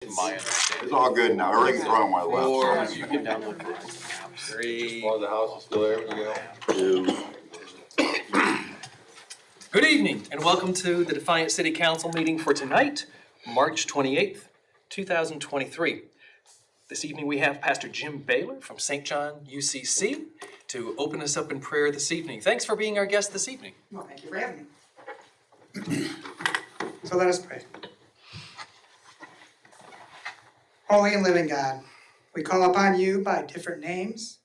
My understanding. It's all good now. Everything's wrong with my Or left. you can download Verizon maps. 3. While the house is still there, we go. Good evening and welcome to the Defiance City Council meeting for tonight, March 28th, 2023. This evening we have Pastor Jim Baylor from St. John UCC to open us up in prayer this evening. Thanks for being our guest this evening. Well, thank you for having me. So let us pray. Holy and living God, we call upon you by different names,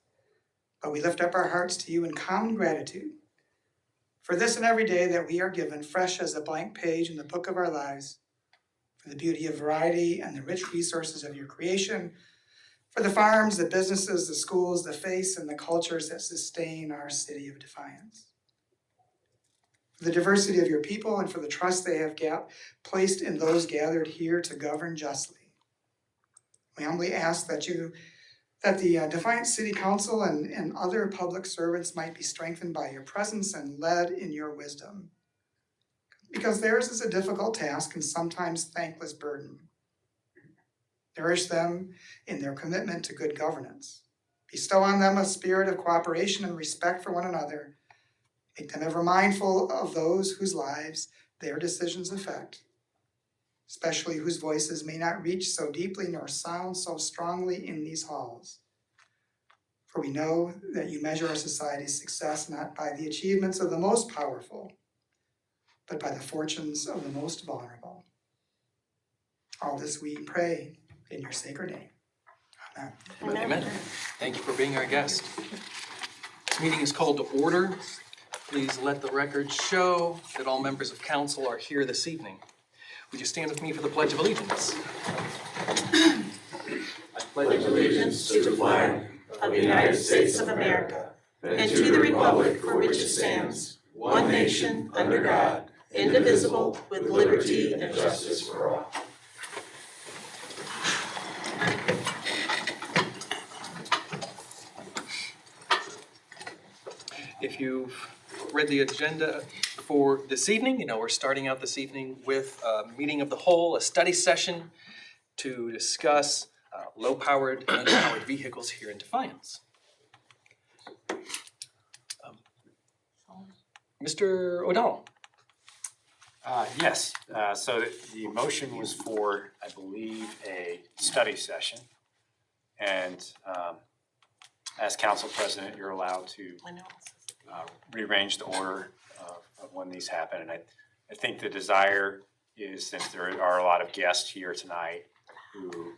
but we lift up our hearts to you in common gratitude for this and every day that we are given, fresh as a blank page in the book of our lives, for the beauty of variety and the rich resources of your creation, for the farms, the businesses, the schools, the faiths, and the cultures that sustain our city of Defiance. For the diversity of your people and for the trust they have placed in those gathered here to govern justly. We humbly ask that the Defiance City Council and other public servants might be strengthened by your presence and led in your wisdom. Because theirs is a difficult task and sometimes thankless burden. Nourish them in their commitment to good governance. Bestow on them a spirit of cooperation and respect for one another. Make them ever mindful of those whose lives their decisions affect, especially whose voices may not reach so deeply nor sound so strongly in these halls. For we know that you measure our society's success not by the achievements of the most powerful, but by the fortunes of the most vulnerable. All this we pray in your sacred name. Amen. Amen. Thank you for being our guest. This meeting is called to order. Please let the record show that all members of council are here this evening. Would you stand with me for the Pledge of Allegiance? I pledge allegiance to the flag of the United States of America and to the republic for which it stands, one nation, under God, indivisible, with liberty and justice for all. If you've read the agenda for this evening, you know we're starting out this evening with a meeting of the whole, a study session to discuss low-powered and unpowered vehicles here in Defiance. Mr. O'Donnell. Yes, so the motion was for, I believe, a study session. And as council president, you're allowed to rearrange the order of when these happen. And I think the desire is, since there are a lot of guests here tonight who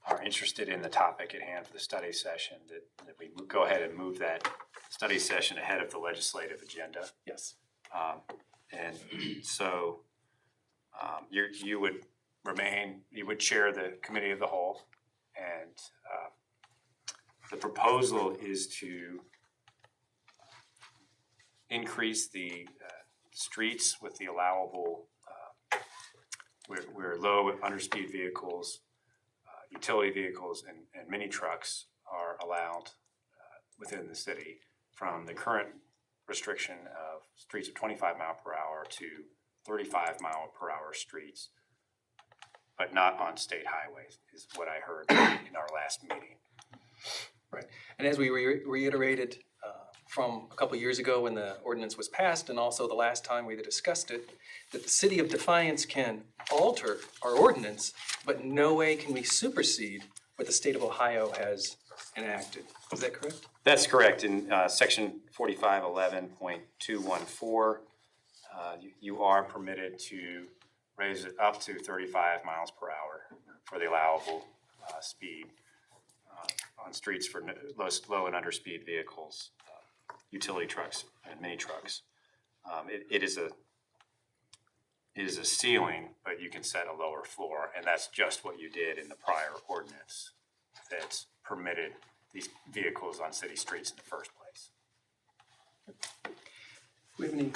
are interested in the topic at hand for the study session, that we go ahead and move that study session ahead of the legislative agenda. Yes. And so you would chair the committee of the whole, and the proposal is to increase the streets with the allowable, where low and underspeed vehicles, utility vehicles, and mini trucks are allowed within the city, from the current restriction of streets of 25 mile per hour to 35 mile per hour streets, but not on state highways, is what I heard in our last meeting. Right. And as we reiterated from a couple years ago when the ordinance was passed, and also the last time we discussed it, that the city of Defiance can alter our ordinance, but in no way can we supersede what the state of Ohio has enacted. Is that correct? That's correct. In section 4511.214, you are permitted to raise it up to 35 miles per hour for the allowable speed on streets for low and underspeed vehicles, utility trucks and mini trucks. It is a ceiling, but you can set a lower floor, and that's just what you did in the prior ordinance that's permitted these vehicles on city streets in the first place. Do we have any?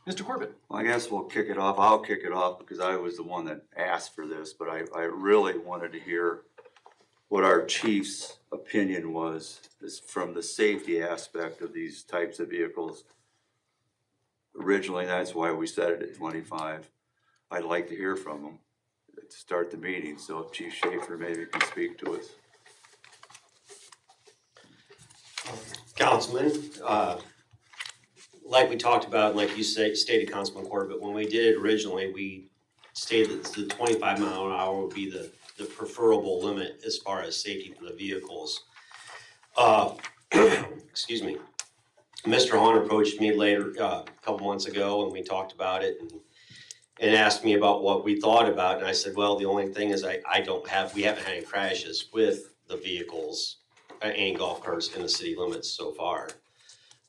Mr. Corbett. Well, I guess we'll kick it off. I'll kick it off because I was the one that asked for this, but I really wanted to hear what our chief's opinion was from the safety aspect of these types of vehicles. Originally, that's why we set it at 25. I'd like to hear from them. to start the meeting, so if Chief Schaefer maybe can speak to us. Councilman, like we talked about, like you stated, Councilman Court, but when we did it originally, we stated that the 25 mile an hour would be the preferable limit as far as safety for the vehicles. Excuse me. Mr. Hahn approached me later, a couple months ago, and we talked about it and asked me about what we thought about it. And I said, well, the only thing is we haven't had any crashes with the vehicles, any golf carts in the city limits so far.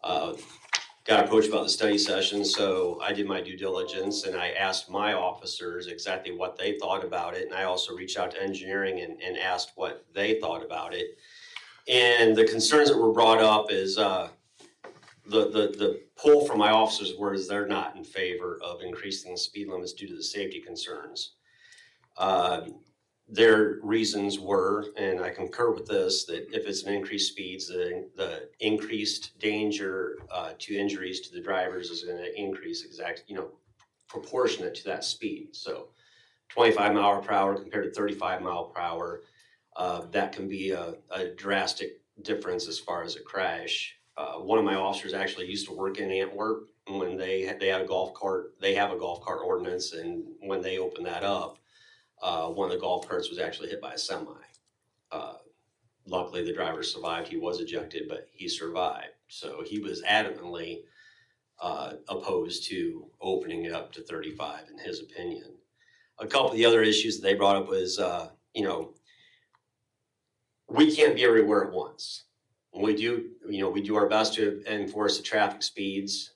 Got approached about the study session, so I did my due diligence and I asked my officers exactly what they thought about it. And I also reached out to engineering and asked what they thought about it. And the concerns that were brought up is the pull from my officers was they're not in favor of increasing the speed limits due to the safety concerns. Their reasons were, and I concur with this, that if it's an increased speeds, the increased danger to injuries to the drivers is going to increase proportionate to that speed. So 25 mile per hour compared to 35 mile per hour, that can be a drastic difference as far as a crash. One of my officers actually used to work in Antwerp when they had a golf cart. They have a golf cart ordinance, and when they opened that up, one of the golf carts was actually hit by a semi. Luckily, the driver survived. He was ejected, but he survived. So he was adamantly opposed to opening it up to 35, in his opinion. A couple of the other issues that they brought up was, we can't be everywhere at once. We do our best to enforce the traffic speeds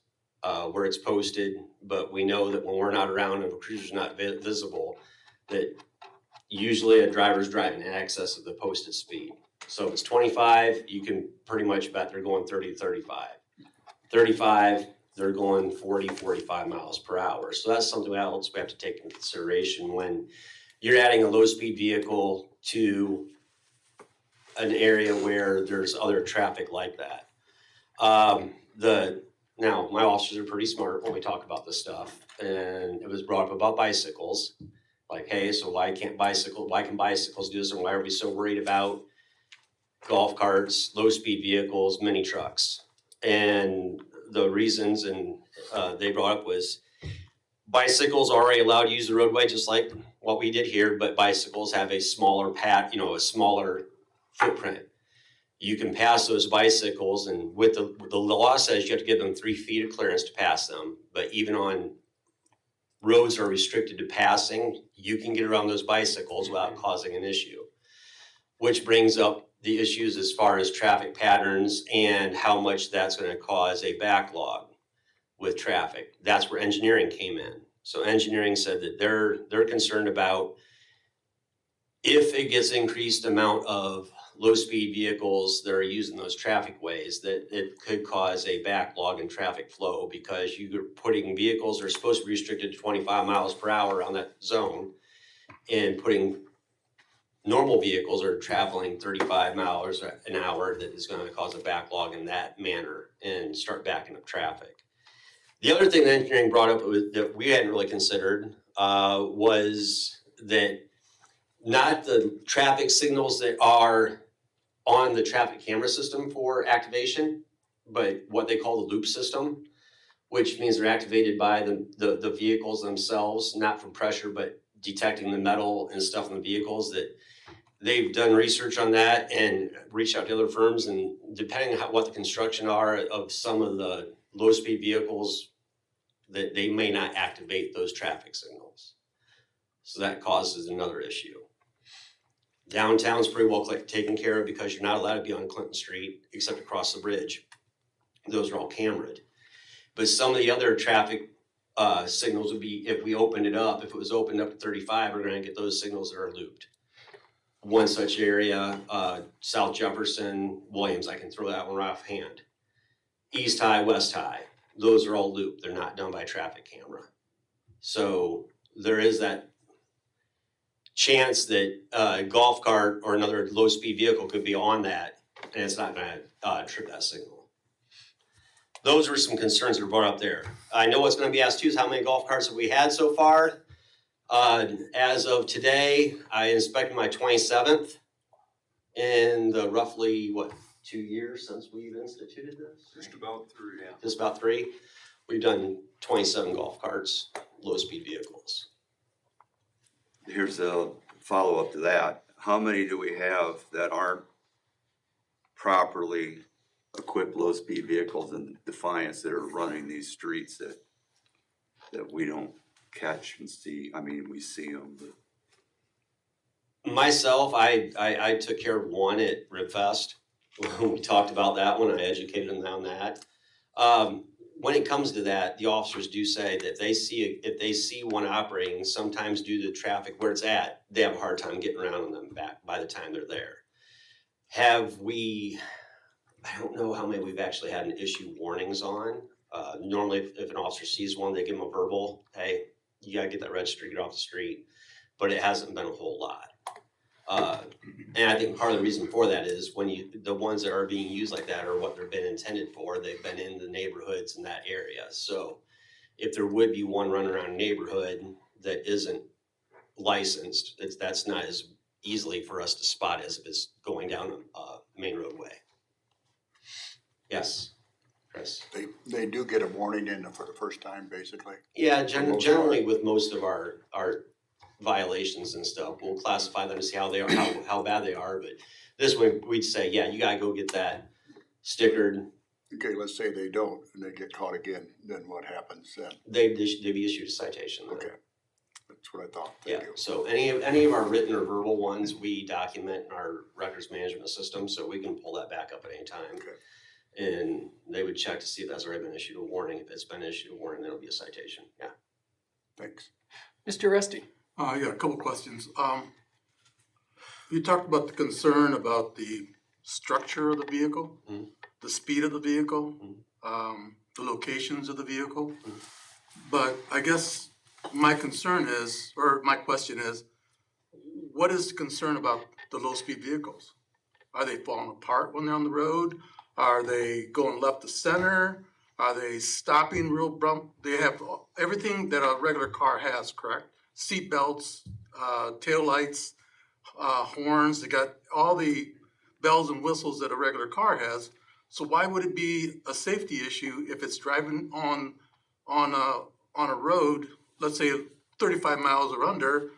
where it's posted, but we know that when we're not around and a cruiser's not visible, that usually a driver's driving in excess of the posted speed. So if it's 25, you can pretty much bet they're going 30 to 35. 35, they're going 40, 45 miles per hour. So that's something else we have to take into consideration when you're adding a low-speed vehicle to an area where there's other traffic like that. Now, my officers are pretty smart when we talk about this stuff, and it was brought up about bicycles. Like, hey, so why can bicycles do this, and why are we so worried about golf carts, low-speed vehicles, mini trucks? And the reasons they brought up was bicycles are already allowed to use the roadway just like what we did here, but bicycles have a smaller a smaller footprint. You can pass those bicycles, and with the law says you have to give them 3 feet of clearance to pass them, but even on roads are restricted to passing, you can get around those bicycles without causing an issue, which brings up the issues as far as traffic patterns and how much that's going to cause a backlog with traffic. That's where engineering came in. So engineering said that they're concerned about if it gets increased amount of low-speed vehicles that are using those traffic ways, that it could cause a backlog in traffic flow because you're putting vehicles that are supposed to be restricted to 25 miles per hour on that zone and putting normal vehicles that are traveling 35 miles an hour that is going to cause a backlog in that manner and start backing up traffic. The other thing that engineering brought up that we hadn't really considered was that not the traffic signals that are on the traffic camera system for activation, but what they call the loop system, which means they're activated by the vehicles themselves, not from pressure, but detecting the metal and stuff in the vehicles. That they've done research on that and reached out to other firms, and depending on what the construction are of some of the low-speed vehicles, that they may not activate those traffic signals. So that causes another issue. Downtown's pretty well taken care of because you're not allowed to be on Clinton Street except across the bridge. Those are all cameraed. But some of the other traffic signals would be, if we opened it up, if it was opened up to 35, we're going to get those signals that are looped. One such area, South Jefferson, Williams, I can throw that one right offhand. East High, West High, those are all looped. They're not done by traffic camera. So there is that chance that a golf cart or another low-speed vehicle could be on that, and it's not going to trip that signal. Those were some concerns that were brought up there. I know what's going to be asked too is how many golf carts have we had so far? As of today, I inspected my 27th in the roughly, 2 years since we've instituted this? Just about 3. Just about 3. We've done 27 golf carts, low-speed vehicles. Here's a follow-up to that. How many do we have that aren't properly equipped low-speed vehicles in Defiance that are running these streets that we don't catch and see? I mean, we see them, but. Myself, I took care of one at Ribfest. We talked about that one. I educated them on that. When it comes to that, the officers do say that if they see one operating, sometimes due to traffic where it's at, they have a hard time getting around on them back by the time they're there. I don't know how many we've actually had an issue warnings on. Normally, if an officer sees one, they give them a verbal, hey, you gotta get that registry, get off the street. But it hasn't been a whole lot. And I think part of the reason for that is the ones that are being used like that are what they've been intended for. They've been in the neighborhoods in that area. So if there would be one running around a neighborhood that isn't licensed, that's not as easily for us to spot as if it's going down a main roadway. Yes, Chris. They do get a warning for the first time, basically. Yeah, generally with most of our violations and stuff, we'll classify them to see how they are, how bad they are. But this way, we'd say, yeah, you gotta go get that stickered. Okay, let's say they don't and they get caught again, then what happens then? They'd be issued a citation. Okay, that's what I thought. Thank Yeah, you. so any of our written or verbal ones, we document in our records management system, so we can pull that back up at any time. Okay. And they would check to see if that's already been issued a warning. If it's been issued a warning, then it'll be a citation, yeah. Thanks. Mr. Rusty? Yeah, a couple questions. You talked about the concern about the structure of the vehicle, the speed of the vehicle, the locations of the vehicle. But I guess my concern is, or my question is, what is the concern about the low-speed vehicles? Are they falling apart when they're on the road? Are they going left to center? Are they stopping real bump? They have everything that a regular car has, correct? Seat belts, tail lights, horns. They got all the bells and whistles that a regular car has. So why would it be a safety issue if it's driving on a road, let's say 35 miles or under?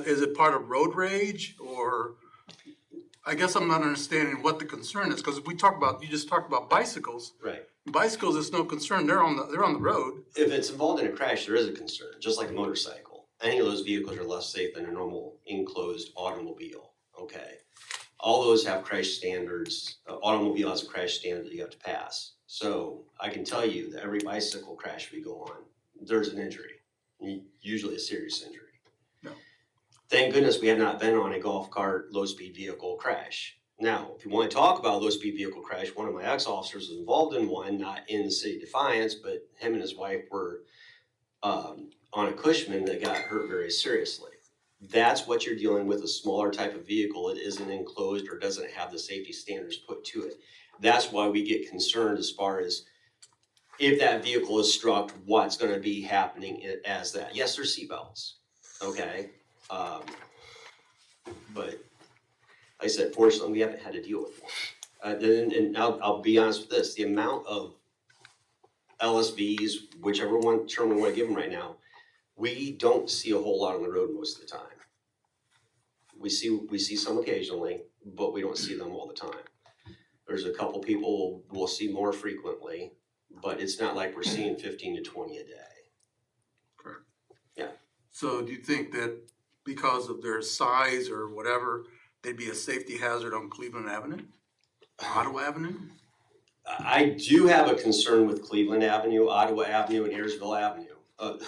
Is it part of road rage, or? I guess I'm not understanding what the concern is, because you just talked about bicycles. Right. Bicycles, it's no concern. They're on the road. If it's involved in a crash, there is a concern, just like a motorcycle. Any of those vehicles are less safe than a normal enclosed automobile, okay? All those have crash standards. Automobile has a crash standard that you have to pass. So I can tell you that every bicycle crash we go on, there's an injury, usually a serious injury. No. Thank goodness we have not been on a golf cart low-speed vehicle crash. Now, if you want to talk about a low-speed vehicle crash, one of my ex-officers was involved in one, not in the city of Defiance, but him and his wife were on a Cushman that got hurt very seriously. That's what you're dealing with, a smaller type of vehicle. It isn't enclosed or doesn't have the safety standards put to it. That's why we get concerned as far as if that vehicle is struck, what's going to be happening as that. Yes, there's seatbelts, okay? But like I said, fortunately, we haven't had to deal with one. And I'll be honest with this, the amount of LSVs, whichever one term we want to give them right now, we don't see a whole lot on the road most of the time. We see some occasionally, but we don't see them all the time. There's a couple people we'll see more frequently, but it's not like we're seeing 15 to 20 a day. Correct. Yeah. So do you think that because of their size or whatever, they'd be a safety hazard on Cleveland Avenue, Ottawa Avenue? I do have a concern with Cleveland Avenue, Ottawa Avenue, and Ayersville Avenue.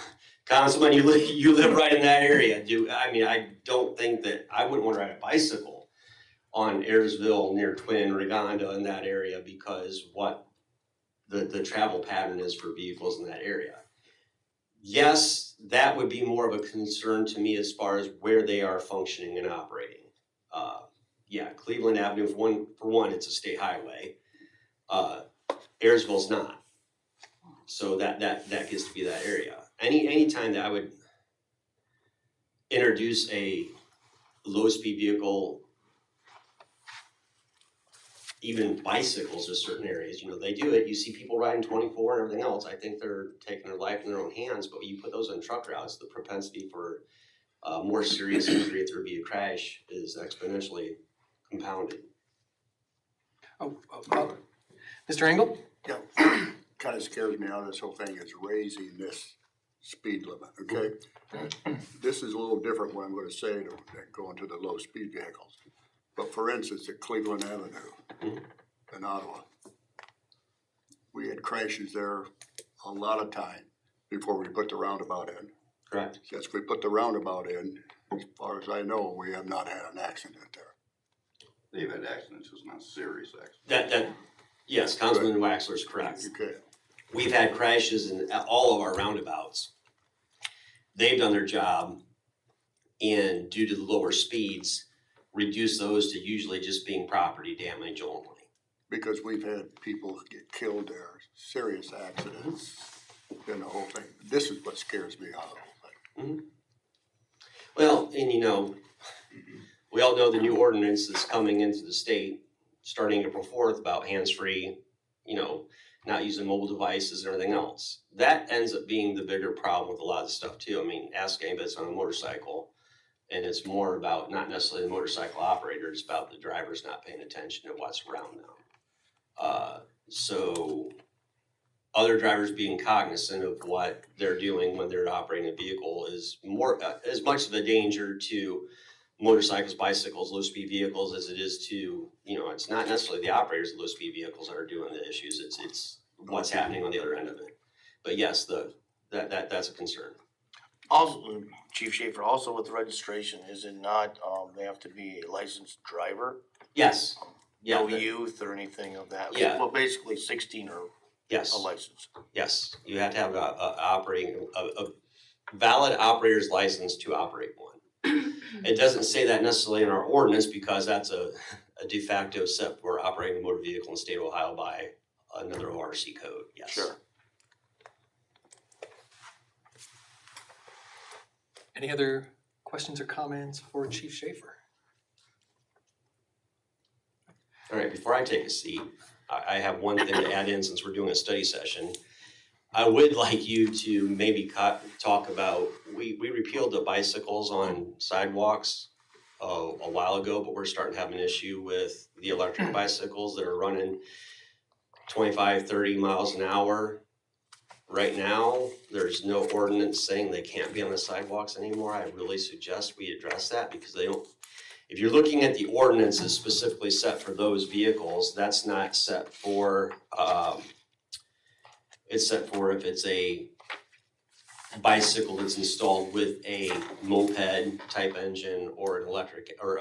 Councilman, you live right in that area. I don't think that I wouldn't want to ride a bicycle on Ayersville near Twin, Regonda in that area because what the travel pattern is for vehicles in that area. Yes, that would be more of a concern to me as far as where they are functioning and operating. Cleveland Avenue, for one, it's a state highway. Ayersville's not. So that gets to be that area. Any time that introduce a low-speed vehicle, even bicycles in certain areas, you know, they do it, you see people riding 24 and everything else, I think they're taking their life in their own hands, but when you put those on truck routes, the propensity for more serious injury if there be a crash is exponentially compounded. Mr. Engel? Yeah, kinda scares me out of this whole thing is raising this speed limit, okay? This is a little different what I'm gonna say than going to the low speed vehicles. But for instance, at Cleveland Avenue in Ottawa, we had crashes there a lot of time before we put the roundabout in. Correct. Since we put the roundabout in, as far as I know, we have not had an accident there. They've had accidents, it's not serious accidents. Yes, Councilman Waxler is correct. Okay, We've had crashes in all of our roundabouts. They've done their job and due to the lower speeds, reduce those to usually just being property damage only. because we've had people get killed there, serious accidents, and the whole thing. This is what scares me out of the whole thing. Well, and you know, we all know the new ordinance that's coming into the state starting April 4th about hands-free, you know, not using mobile devices and everything else. That ends up being the bigger problem with a lot of stuff too. I mean, ask anybody that's on a motorcycle, and it's more about not necessarily the motorcycle operator, it's about the drivers not paying attention to what's around them. So other drivers being cognizant of what they're doing when they're operating a vehicle is more, as much of a danger to motorcycles, bicycles, low-speed vehicles as it is to, you know, it's not necessarily the operators of low-speed vehicles that are doing the issues, it's what's happening on the other end of it. But yes, that's a concern. Also, Chief Schaefer, also with registration, is it not, they have to be a licensed driver? Yes. Yeah, No youth or anything of that? Yeah. Well, basically 16 or yes. a license. Yes, you have to have a valid operator's license to operate one. It doesn't say that necessarily in our ordinance because that's a de facto set for operating a motor vehicle in the state of Ohio by another ORC code, yes. Sure. Any other questions or comments for Chief Schaefer? All right, before I take a seat, I have one thing to add in since we're doing a study session. I would like you to maybe talk about, we repealed the bicycles on sidewalks a while ago, but we're starting to have an issue with the electric bicycles that are running 25, 30 miles an hour. Right now, there's no ordinance saying they can't be on the sidewalks anymore. I really suggest we address that because they don't. If you're looking at the ordinances specifically set for those vehicles, that's not set for, it's set for if it's a bicycle that's installed with a moped type engine or an electric or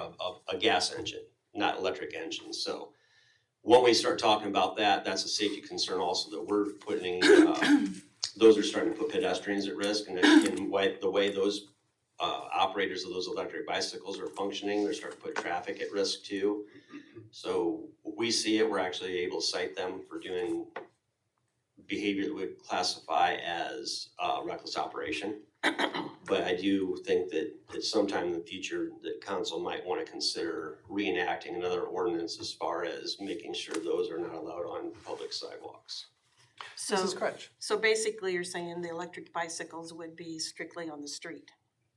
a gas engine, not electric engine. So when we start talking about that, that's a safety concern also that we're putting, those are starting to put pedestrians at risk and the way those operators of those electric bicycles are functioning, they're starting to put traffic at risk too. So we see it, we're actually able to cite them for doing behavior that would classify as reckless operation. But I do think that at some time in the future that council might want to consider reenacting another ordinance as far as making sure those are not allowed on public sidewalks. Mrs. Crutch. So basically you're saying the electric bicycles would be strictly on the street?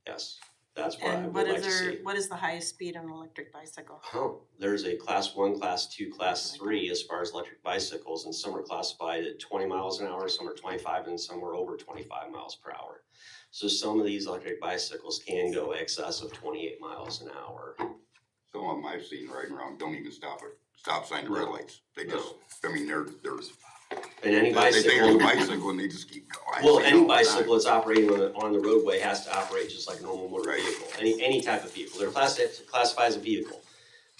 Yes, that's what I And would like to see. what is the highest speed on an electric bicycle? Oh, there's a class 1, class 2, class 3 as far as electric bicycles, and some are classified at 20 miles an hour, some are 25, and some are over 25 miles per hour. So some of these electric bicycles can go excess of 28 miles an hour. Some of them I've seen riding around don't even stop at stop sign red lights. They just, I mean, they're And any they think it's bicycle, a bicycle and they just keep going. well, any bicycle that's operating on the roadway has to operate just like a normal motor Right. vehicle. Any type of vehicle, they're classified as a vehicle.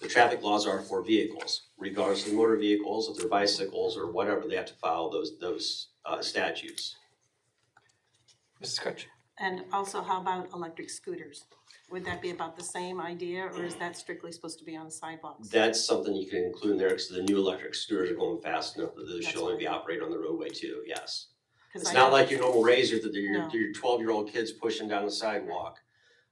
The traffic laws are for vehicles, regardless of motor vehicles, if they're bicycles or whatever, they have to follow those statutes. Mrs. Crutch. And also, how about electric scooters? Would that be about the same idea, or is that strictly supposed to be on sidewalks? That's something you can include in there because the new electric scooters are going fast enough that they should only be operated on the roadway too, yes. It's not like your normal Razor that your 12-year-old kid's pushing down the sidewalk.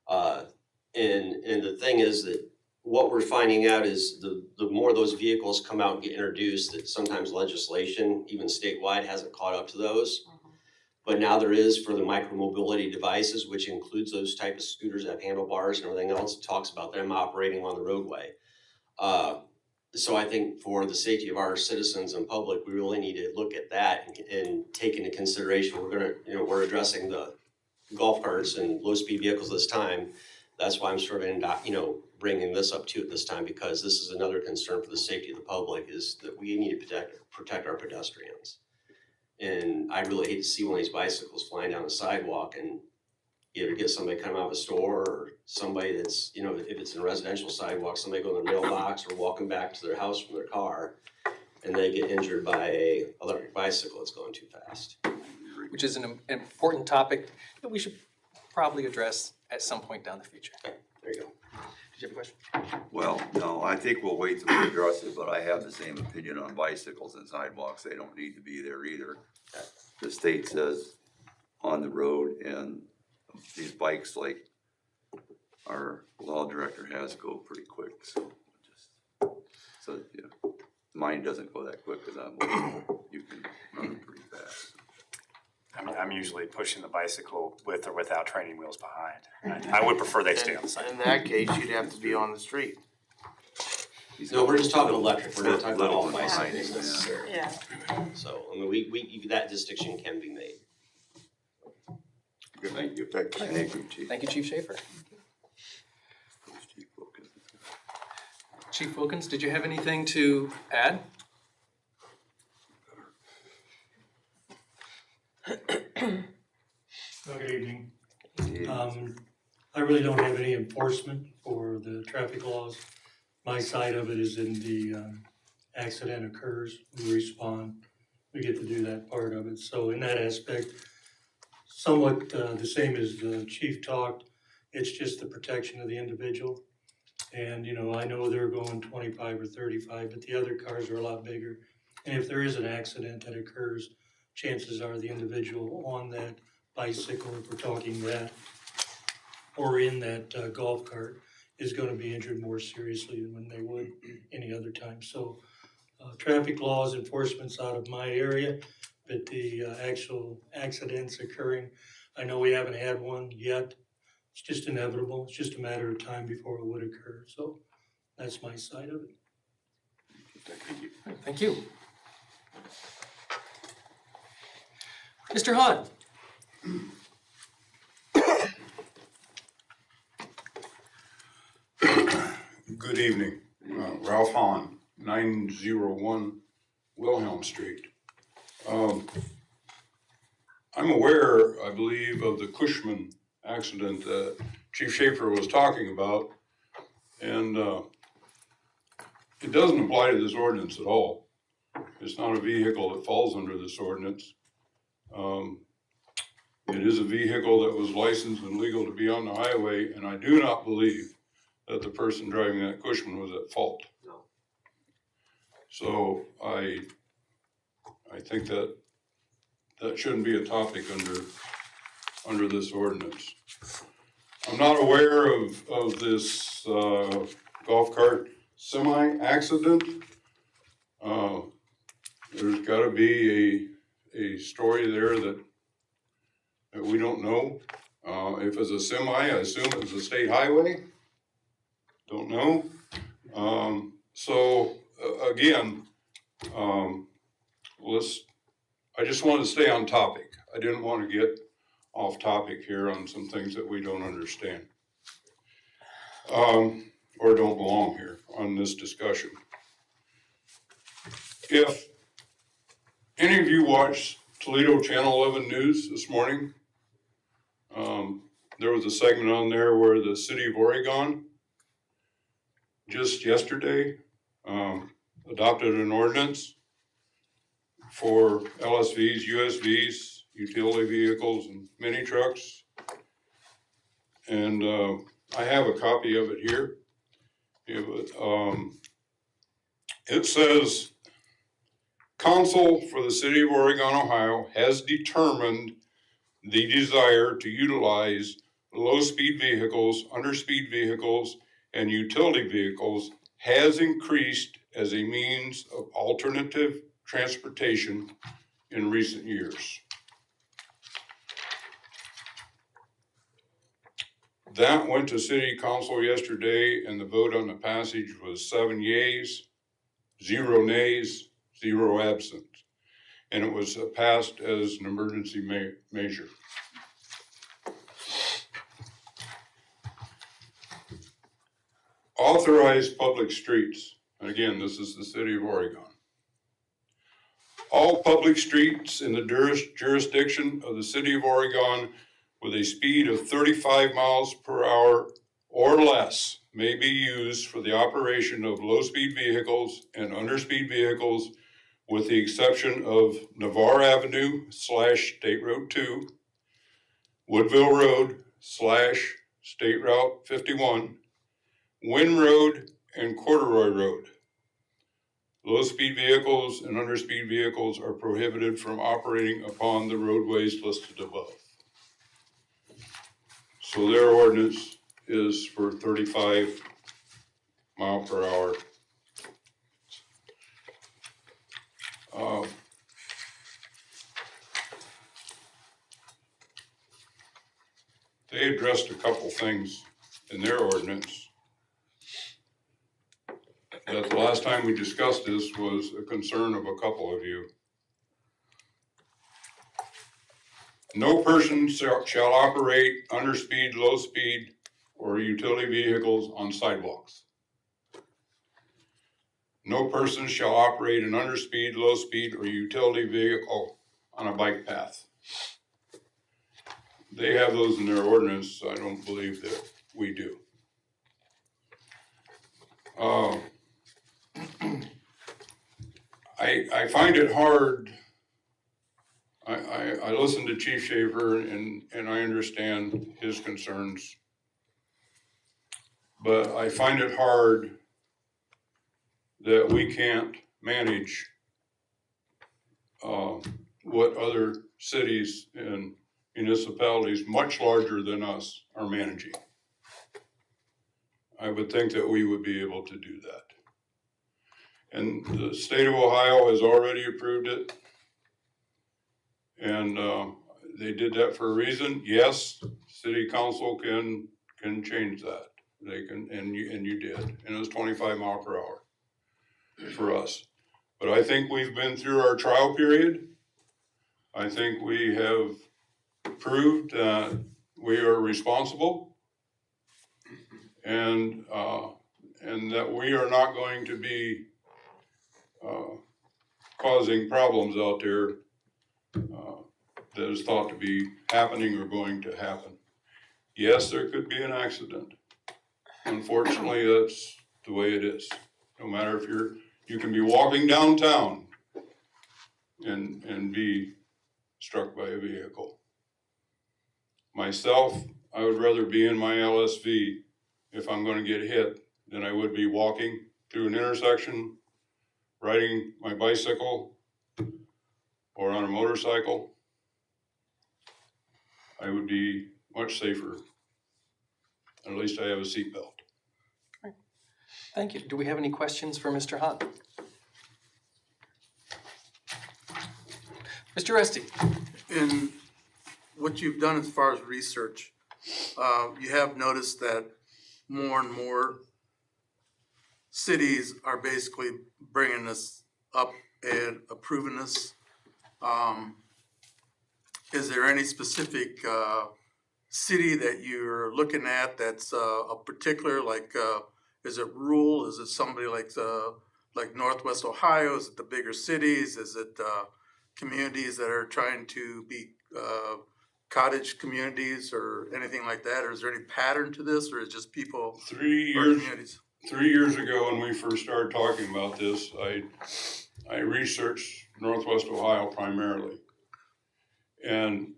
And the thing is that what we're finding out is the more those vehicles come out and get introduced, that sometimes legislation, even statewide, hasn't caught up to those. But now there is for the micromobility devices, which includes those type of scooters that have handlebars and everything else. It talks about them operating on the roadway. So I think for the safety of our citizens and public, we really need to look at that and take into consideration. We're addressing the golf carts and low speed vehicles this time. That's why I'm sort of bringing this up to at this time, because this is another concern for the safety of the public, is that we need to protect our pedestrians. And I really hate to see one of these bicycles flying down the sidewalk and either get somebody coming out of a store or somebody that's, if it's in a residential sidewalk, somebody going to their mailbox or walking back to their house from their car, and they get injured by a electric bicycle that's going too fast. Which is an important topic that we should probably address at some point down the future. Okay, there you go. Did you have a question? Well, no, I think we'll wait till we address it, but I have the same opinion on bicycles and sidewalks. They don't need to be there either. The state says on the road, and these bikes, like our law director has, go pretty quick, mine doesn't go that quick because you can run pretty fast. I'm usually pushing the bicycle with or without training wheels behind. I would prefer they stay on the side. In that case, you'd have to be on the street. No, we're just talking electric. We're not talking about all bicycles Yeah. necessarily. Yeah. So, we that distinction can be made. Good, thank you. Thank you. Thank you, Chief Schaefer. Chief Wilkins, did you have anything to add? Good evening. I really don't have any enforcement for the traffic laws. My side of it is in the accident occurs, we respond, we get to do that part of it. So in that aspect, somewhat the same as the chief talked, it's just the protection of the individual. And I know they're going 25 or 35, but the other cars are a lot bigger. And if there is an accident that occurs, chances are the individual on that bicycle, if we're talking that, or in that golf cart, is going to be injured more seriously than when they would any other time. So traffic laws enforcement's out of my area, but the actual accidents occurring, I know we haven't had one yet. It's just inevitable. It's just a matter of time before it would occur. So that's my side of it. Thank you. Thank you. Mr. Hahn. Good evening, Ralph Hahn, 901 Wilhelm Street. I'm aware, I believe, of the Cushman accident that Chief Schaefer was talking about, and it doesn't apply to this ordinance at all. It's not a vehicle that falls under this ordinance. It is a vehicle that was licensed and legal to be on the highway, and I do not believe that the person driving that Cushman was at fault. No. So I think that shouldn't be a topic under this ordinance. I'm not aware of this golf cart semi accident. There's got to be a story there that we don't know. If it's a semi, I assume it was a state highway. Don't know. Again, I just want to stay on topic. I didn't want to get off topic here on some things that we don't understand. Or don't belong here on this discussion. If any of you watched Toledo Channel 11 News this morning, there was a segment on there where the city of Oregon just yesterday adopted an ordinance for LSVs, USVs, utility vehicles, and mini trucks. And I have a copy of it here. It says, Council for the City of Oregon, Ohio has determined the desire to utilize low-speed vehicles, underspeed vehicles, and utility vehicles has increased as a means of alternative transportation in recent years. That went to City Council yesterday, and the vote on the passage was 7 yeas, 0 nays, 0 absent. And it was passed as an emergency measure. Authorized public streets. And again, this is the City of Oregon. All public streets in the jurisdiction of the City of Oregon with a speed of 35 miles per hour or less may be used for the operation of low-speed vehicles and underspeed vehicles, with the exception of Navarre Avenue / State Road 2, Woodville Road / State Route 51, Wynn Road, and Corduroy Road. Low-speed vehicles and underspeed vehicles are prohibited from operating upon the roadways listed above. So their ordinance is for 35 mile per hour. They addressed a couple things in their ordinance. That the last time we discussed this was a concern of a couple of you. No person shall operate underspeed, low speed, or utility vehicles on sidewalks. No person shall operate an underspeed, low speed, or utility vehicle on a bike path. They have those in their ordinance. I don't believe that we do. I find it hard. I listened to Chief Schaefer and I understand his concerns, but I find it hard that we can't manage what other cities and municipalities much larger than us are managing. I would think that we would be able to do that. And the state of Ohio has already approved it. And they did that for a reason. Yes, city council can change that. They can, and you did. And it was 25 mile per hour for us. But I think we've been through our trial period. I think we have proved that we are responsible and that we are not going to be causing problems out there that is thought to be happening or going to happen. Yes, there could be an accident. Unfortunately, that's the way it is. No matter if you can be walking downtown and be struck by a vehicle. Myself, I would rather be in my LSV if I'm going to get hit than I would be walking through an intersection, riding my bicycle, or on a motorcycle. I would be much safer. At least I have a seatbelt. Thank you. Do we have any questions for Mr. Hahn? Mr. Resty? In what you've done as far as research, you have noticed that more and more cities are basically bringing this up and approving this. Is there any specific city that you're looking at that's a particular, like, is it rural? Is it somebody like Northwest Ohio? Is it the bigger cities? Is it communities that are trying to be cottage communities or anything like that? Or is there any pattern to this, or is it just people? 3 years. 3 years ago, when we first started talking about this, I researched Northwest Ohio primarily. And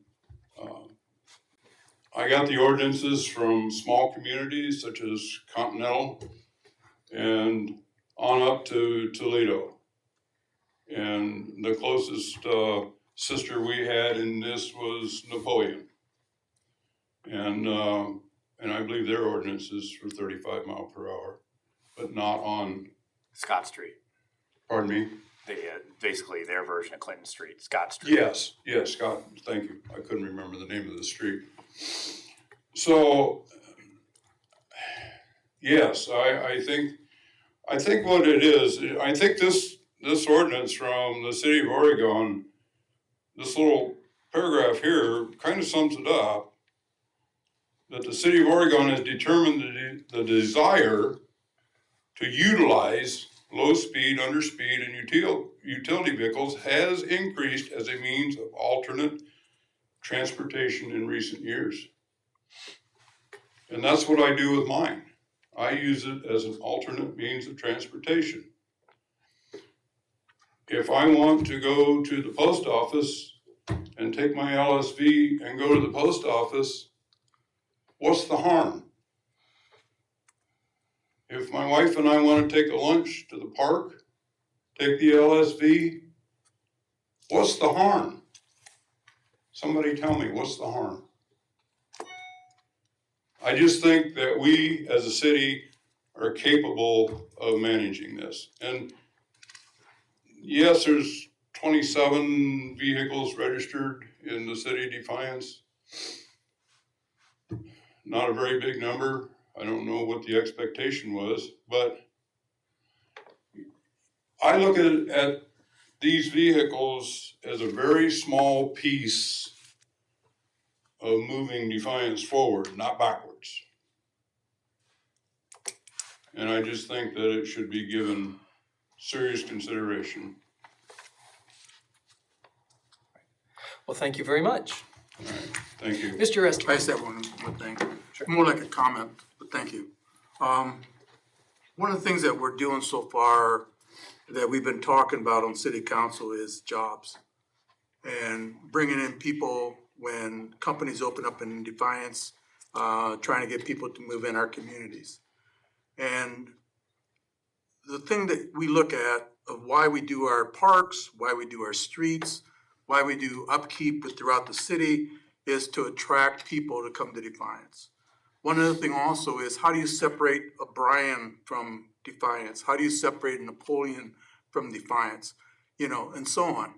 I got the ordinances from small communities such as Continental and on up to Toledo. And the closest sister we had in this was Napoleon. And I believe their ordinance is for 35 mile per hour, but not on, Scott Street, pardon me? basically their version of Clinton Street, Scott Street. Yes, Scott, thank you. I couldn't remember the name of the street. So, yes, I think what it is, I think this ordinance from the city of Oregon, this little paragraph here kind of sums it up, that the city of Oregon has determined the desire to utilize low speed, underspeed, and utility vehicles has increased as a means of alternate transportation in recent years. And that's what I do with mine. I use it as an alternate means of transportation. If I want to go to the post office and take my LSV and go to the post office, what's the harm? If my wife and I want to take a lunch to the park, take the LSV, what's the harm? Somebody tell me, what's the harm? I just think that we as a city are capable of managing this. And yes, there's 27 vehicles registered in the city of Defiance. Not a very big number. I don't know what the expectation was, but I look at these vehicles as a very small piece of moving Defiance forward, not backwards. And I just think that it should be given serious consideration. Well, thank you very much. All right, thank you. Mr. Esther. I just have one thing, more like a comment, but thank you. One of the things that we're doing so far that we've been talking about on city council is jobs. And bringing in people when companies open up in Defiance, trying to get people to move in our communities. And the thing that we look at of why we do our parks, why we do our streets, why we do upkeep throughout the city is to attract people to come to Defiance. One other thing also is, how do you separate a Bryan from Defiance? How do you separate a Napoleon from Defiance? You know, and so on.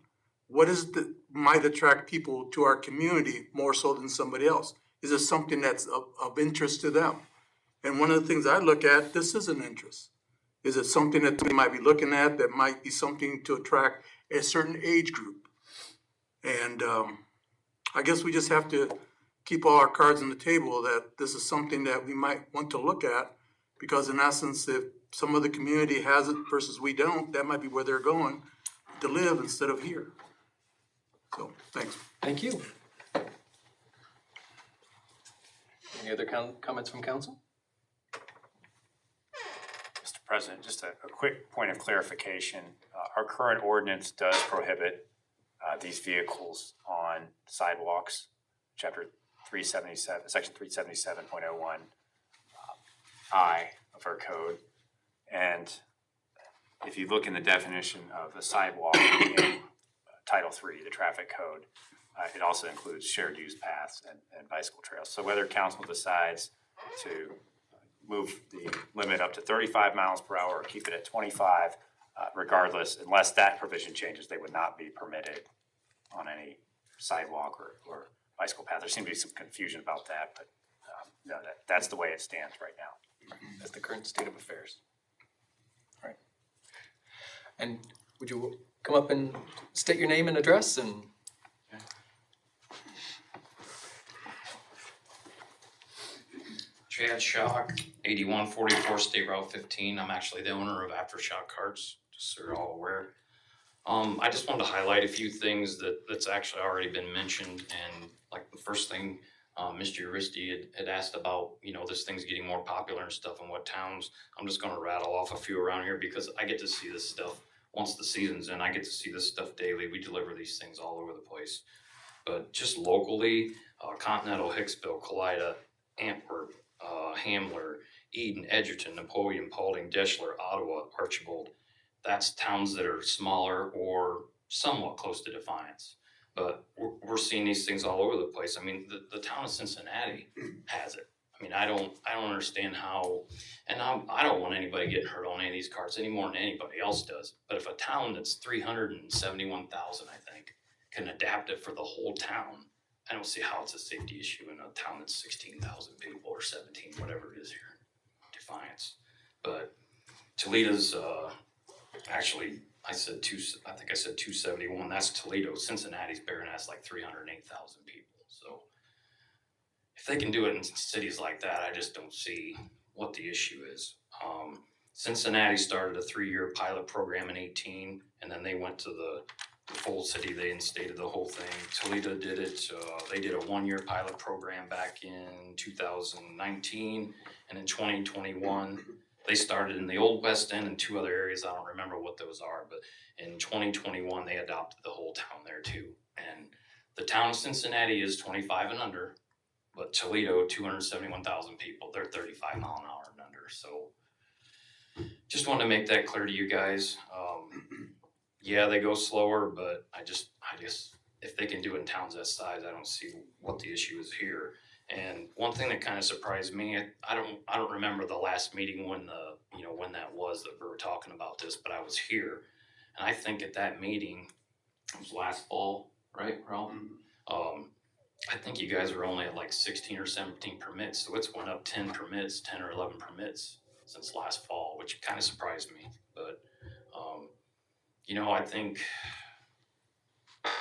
What is that might attract people to our community more so than somebody else? Is it something that's of interest to them? And one of the things I look at, this is an interest. Is it something that we might be looking at that might be something to attract a certain age group? And I guess we just have to keep all our cards on the table that this is something that we might want to look at, because in essence, if some of the community has it versus we don't, that might be where they're going to live instead of here. So, thanks. Thank you. Any other comments from council? Mr. President, just a quick point of clarification. Our current ordinance does prohibit these vehicles on sidewalks, chapter 377, section 377.01 I of our code. And if you look in the definition of a sidewalk in Title III, the traffic code, it also includes shared use paths and bicycle trails. So whether council decides to move the limit up to 35 miles per hour or keep it at 25, regardless, unless that provision changes, they would not be permitted on any sidewalk or bicycle path. There seems to be some confusion about that, but no, that's the way it stands right now. That's the current state of affairs. All right. And would you come up and state your name and address and? Chad Shock, 8144 State Route 15. I'm actually the owner of Aftershock Carts, just so you're all aware. I just wanted to highlight a few things that's actually already been mentioned. And like the first thing, Mr. Uristi had asked about, you know, this thing's getting more popular and stuff in what towns. I'm just going to rattle off a few around here because I get to see this stuff once the season's in. I get to see this stuff daily. We deliver these things all over the place. But just locally, Continental, Hicksville, Kalida, Antwerp, Hamler, Eden, Edgerton, Napoleon, Paulding, Deschler, Ottawa, Archibald. That's towns that are smaller or somewhat close to Defiance. But we're seeing these things all over the place. I mean, the town of Cincinnati has it. I mean, I don't understand how, and I don't want anybody getting hurt on any of these carts any more than anybody else does. But if a town that's 371,000, I think, can adapt it for the whole town, I don't see how it's a safety issue in a town that's 16,000 people or 17, whatever it is here, Defiance. But Toledo's actually, I think I said 271. That's Toledo. Cincinnati's bearing that's like 308,000 people. So if they can do it in cities like that, I just don't see what the issue is. Cincinnati started a 3-year pilot program in 18, and then they went to the full city. They instated the whole thing. Toledo did it. They did a 1-year pilot program back in 2019, and in 2021, they started in the Old West End and 2 other areas. I don't remember what those are, but in 2021, they adopted the whole town there too. And the town of Cincinnati is 25 and under, but Toledo, 271,000 people, they're 35 mile an hour and under. So just wanted to make that clear to you guys. Yeah, they go slower, but I just, if they can do it in towns that size, I don't see what the issue is here. And one thing that kind of surprised me, I don't remember the last meeting when when that was that we were talking about this, but I was here, and I think at that meeting, it was last fall, right, Ralph? I think you guys were only at like 16 or 17 permits, so it's went up 10 permits, 10 or 11 permits since last fall, which kind of surprised me. But I think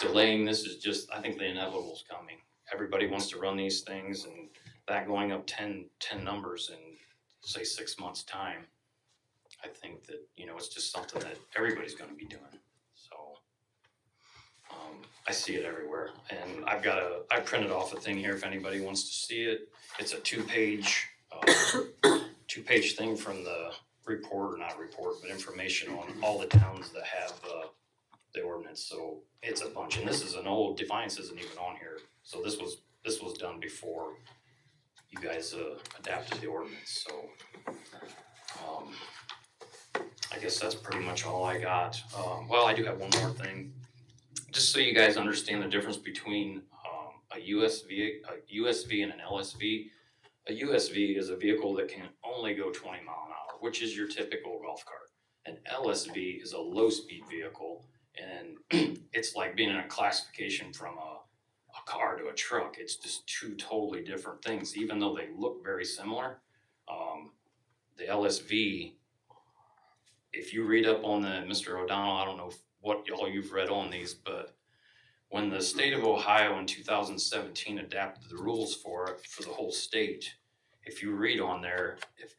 delaying this is just, I think the inevitable is coming. Everybody wants to run these things, and that going up 10 numbers in, say, 6 months' time, I think that, it's just something that everybody's going to be doing. So I see it everywhere. And I printed off a thing here if anybody wants to see it. It's a two-page thing from the report, or not report, but information on all the towns that have the ordinance. So it's a bunch, and this is an old, Defiance isn't even on here. So this was done before you guys adapted the ordinance. So I guess that's pretty much all I got. Well, I do have one more thing, just so you guys understand the difference between a USV and an LSV. A USV is a vehicle that can only go 20 mile an hour, which is your typical golf cart. An LSV is a low-speed vehicle, and it's like being in a classification from a car to a truck. It's just 2 totally different things, even though they look very similar. The LSV, if you read up on Mr. O'Donnell, I don't know what all you've read on these, but when the state of Ohio in 2017 adapted the rules for it for the whole state, if you read on there,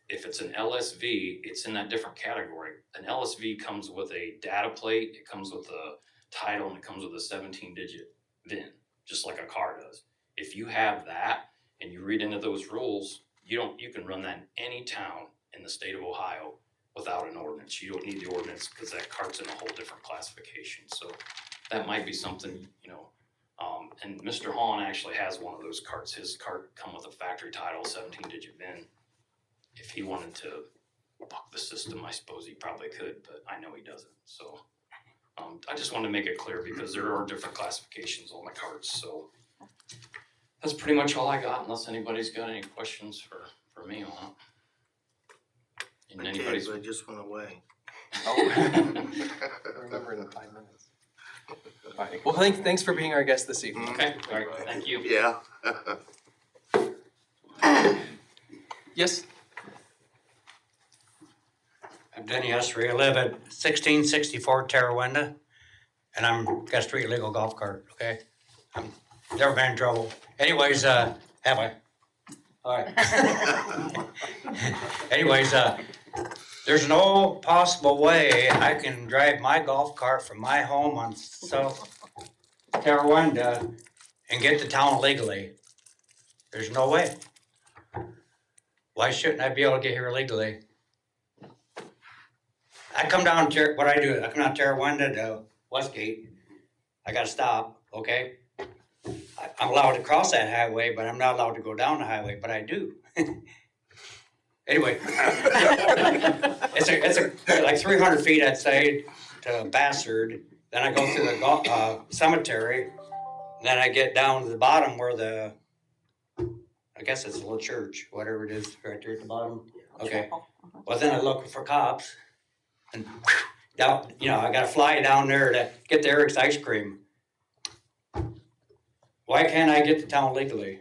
if it's an LSV, it's in that different category. An LSV comes with a data plate, it comes with a title, and it comes with a 17-digit VIN, just like a car does. If you have that and you read into those rules, you can run that in any town in the state of Ohio without an ordinance. You don't need the ordinance because that cart's in a whole different classification. So that might be something, and Mr. Hahn actually has one of those carts. His cart come with a factory title, 17-digit VIN. If he wanted to buck the system, I suppose he probably could, but I know he doesn't. So I just wanted to make it clear because there are different classifications on the carts. So that's pretty much all I got, unless anybody's got any questions for me on it. And anybody's... I just went away. Remember in 5 minutes. Well, thanks for being our guest this evening. Okay, all right, thank you. Yeah. Yes? I'm Denny Essery. I live at 1664 Terrawinda, and I'm got a street legal golf cart, okay? I've never been in trouble. Anyways, have I? All right. Anyways, there's no possible way I can drive my golf cart from my home on South Terrawinda and get to town legally. There's no way. Why shouldn't I be able to get here legally? I come down I come down Terrawinda to Westgate. I gotta stop, okay? I'm allowed to cross that highway, but I'm not allowed to go down the highway, but I do. Anyway, it's like 300 feet, I'd say, to Bassard. Then I go through the cemetery, Then I get down to the bottom where I guess it's a little church, whatever it is, right there at the bottom. Okay. Well, then I look for cops and down, I gotta fly down there to get the Eric's ice cream. Why can't I get to town legally?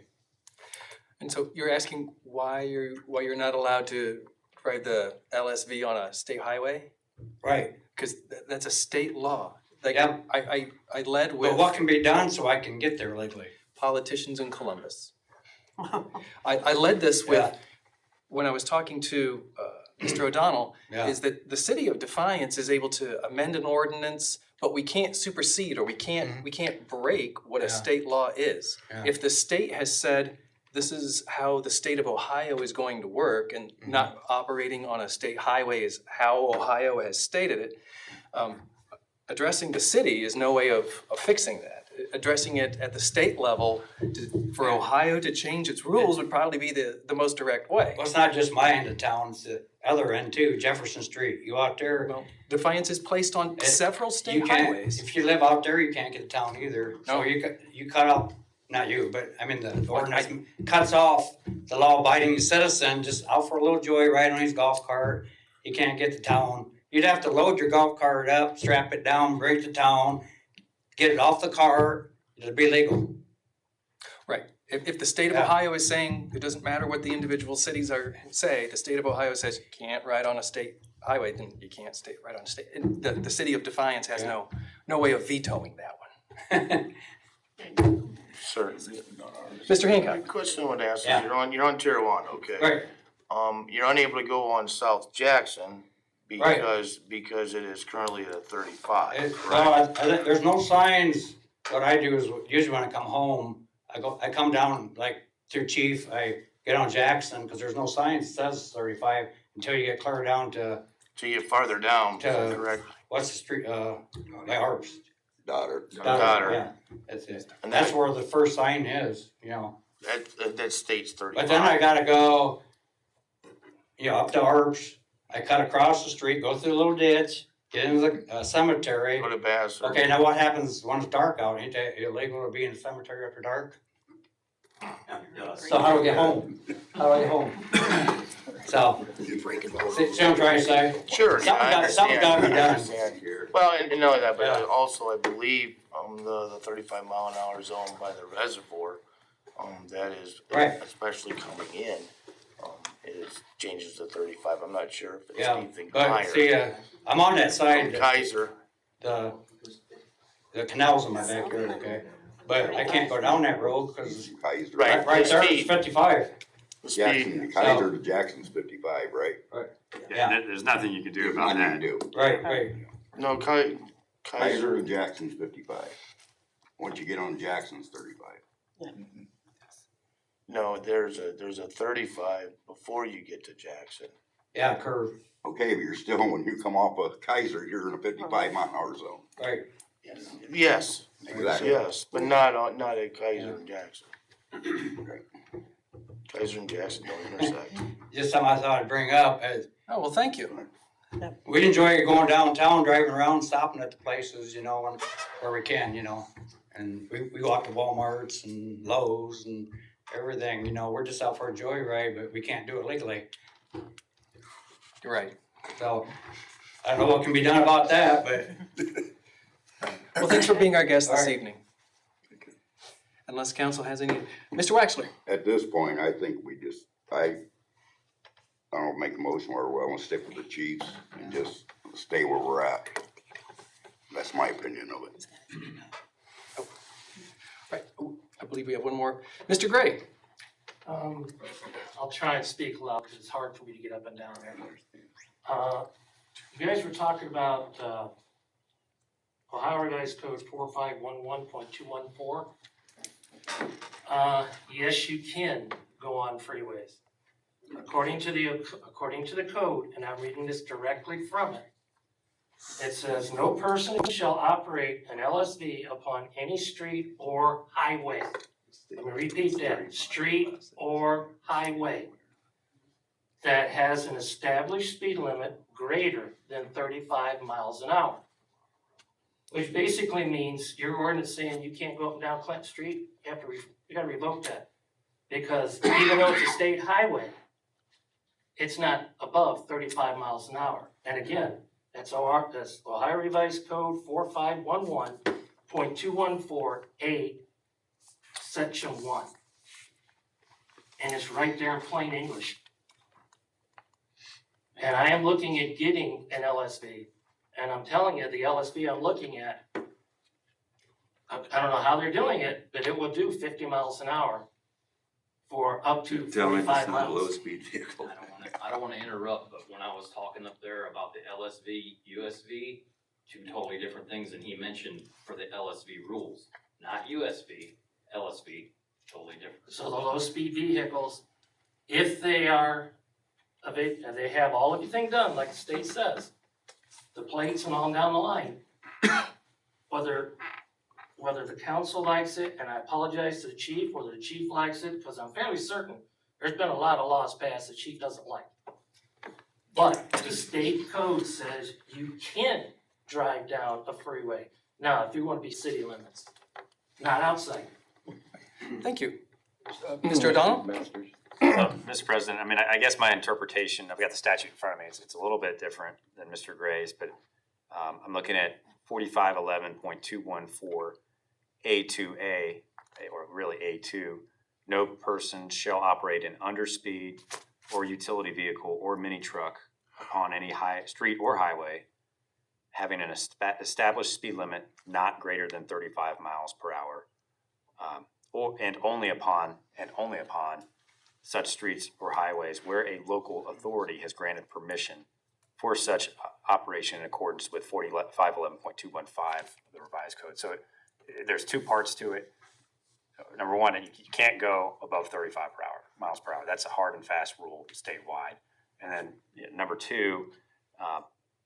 And so you're asking why you're not allowed to ride the LSV on a state highway? Right. Because that's a state law. Like, Yeah. I led with But what can be done so I can get there legally? politicians in Columbus. I led this with, Yeah. when I was talking to Mr. O'Donnell, Yeah. is that the city of Defiance is able to amend an ordinance, but we can't supersede or we can't break what a Yeah. state law is. Yeah. If the state has said, this is how the state of Ohio is going to work, and not operating on a state highway is how Ohio has stated it, addressing the city is no way of fixing that. Addressing it at the state level for Ohio to change its rules would probably be the most direct way. Well, it's not just my end of town, it's the other end too, Jefferson Street. You out there, Well, Defiance is placed on several you state can't, highways. if you live out there, you can't get to town either. So No. you cut off, not you, but I mean the ordinance cuts off the law abiding citizen just out for a little joyride on his golf cart. You can't get to town. You'd have to load your golf cart up, strap it down, bring it to town, get it off the cart, it'll be legal. Right. If the state of Yeah. Ohio is saying, it doesn't matter what the individual cities say, the state of Ohio says you can't ride on a state highway, then you can't ride on a state. And the city of Defiance has no way of vetoing that one. Sir, Mr. Hancock. the question I would ask is, Yeah. you're on tier one, okay? Right. You're unable to go on South Jackson Right. because it is currently at a 35, Well, correct? I think there's no signs. What I do is usually when I come home, I come down like through Chief, I get on Jackson, because there's no signs that says 35 until you get clear down to, Till you get farther down, To- correct? what's the street, by Arps. Daughter. Daughter. Yeah, that's it. And That's that- where the first sign is, That states 35. But then I gotta go, up to Arps. I cut across the street, go through a little ditch, get into the cemetery. Go to Bass. Okay, now what happens when it's dark out? Ain't that illegal to be in the cemetery after dark? So how do I get home? How do I get home? So, see what I'm trying to say? Sure, yeah, I Something understand. gotta be I done. understand. Well, and you know that, but Yeah. also I believe, the 35-mile-an-hour zone by the reservoir, that is, Right. especially coming in, it changes to 35. I'm not sure if it's Yeah, anything but higher. see, I'm on that side, Kaiser, the canal's in my backyard, okay? But I can't go down that road, cause Kaiser. Right. right there speed. it's 55. the Jackson, speed, Kaiser to Jackson's 55, right? Yeah, There's nothing you can do There's about nothing that. you can do. right. no, Kaiser Kaiser, to Jackson's 55. Once you get on Jackson's 35. no, there's a 35 before you get to Jackson. Yeah, curve, Okay, but you're still, when you come off of Kaiser, you're in a 55-mile-an-hour zone. right. Yes, Exactly. yes, but not at Kaiser and Jackson. Kaiser and Jackson don't intersect. Just something I thought I'd bring up, Oh, well, thank you. we enjoy going downtown, driving around, stopping at the places, where we can, And we go out to Walmarts and Lowe's and everything, we're just out for a joyride, but we can't do it legally. You're right. So, I don't know what can be done about that, but Well, thanks for being our guest this All right. evening. Unless council has any, Mr. Waxler. At this point, I think I don't make a motion where we're gonna stick with the Chiefs and just stay where we're at. That's my opinion of it. Right, I believe we have one more. Mr. Gray. I'll try and speak loud because it's hard for me to get up and down there. You guys were talking about, Ohio Revised Code 4511.214. Yes, you can go on freeways. According to the code, and I'm reading this directly from it, it says, no person shall operate an LSV upon any street or highway. Let me repeat that, street or highway that has an established speed limit greater than 35 miles an hour. which basically means your ordinance saying you can't go up and down Clinton Street, you gotta revoke that. Because even though it's a state highway, it's not above 35 miles an hour. And again, that's Ohio Revised Code 4511.214A, Section 1. And it's right there in plain English. And I am looking at getting an LSV. And I'm telling you, the LSV I'm looking at, I don't know how they're doing it, but it will do 50 miles an hour for up to Tell me 45 it's not a miles. low-speed vehicle. I don't wanna interrupt, but when I was talking up there about the LSV, USV, two totally different things, and he mentioned for the LSV rules, not USV, LSV, totally different. So the low-speed vehicles, if they are, they have all everything done, like the state says, the plates and on down the line, whether the council likes it, and I apologize to the chief, whether the chief likes it, because I'm fairly certain there's been a lot of laws passed the chief doesn't like. But the state code says you can drive down a freeway. Now, if you want to be city limits, not outside. Thank you. Mr. O'Donnell? Mr. President, I mean, I guess my interpretation, I've got the statute in front of me, it's a little bit different than Mr. Gray's, but I'm looking at 4511.214 A2A, or really A2. No person shall operate an underspeed or utility vehicle or mini truck upon any street or highway having an established speed limit not greater than 35 miles per hour, and only upon such streets or highways where a local authority has granted permission for such operation in accordance with 4511.215 of the revised code. So there's two parts to it. Number one, you can't go above 35 miles per hour. That's a hard and fast rule statewide. And then number two,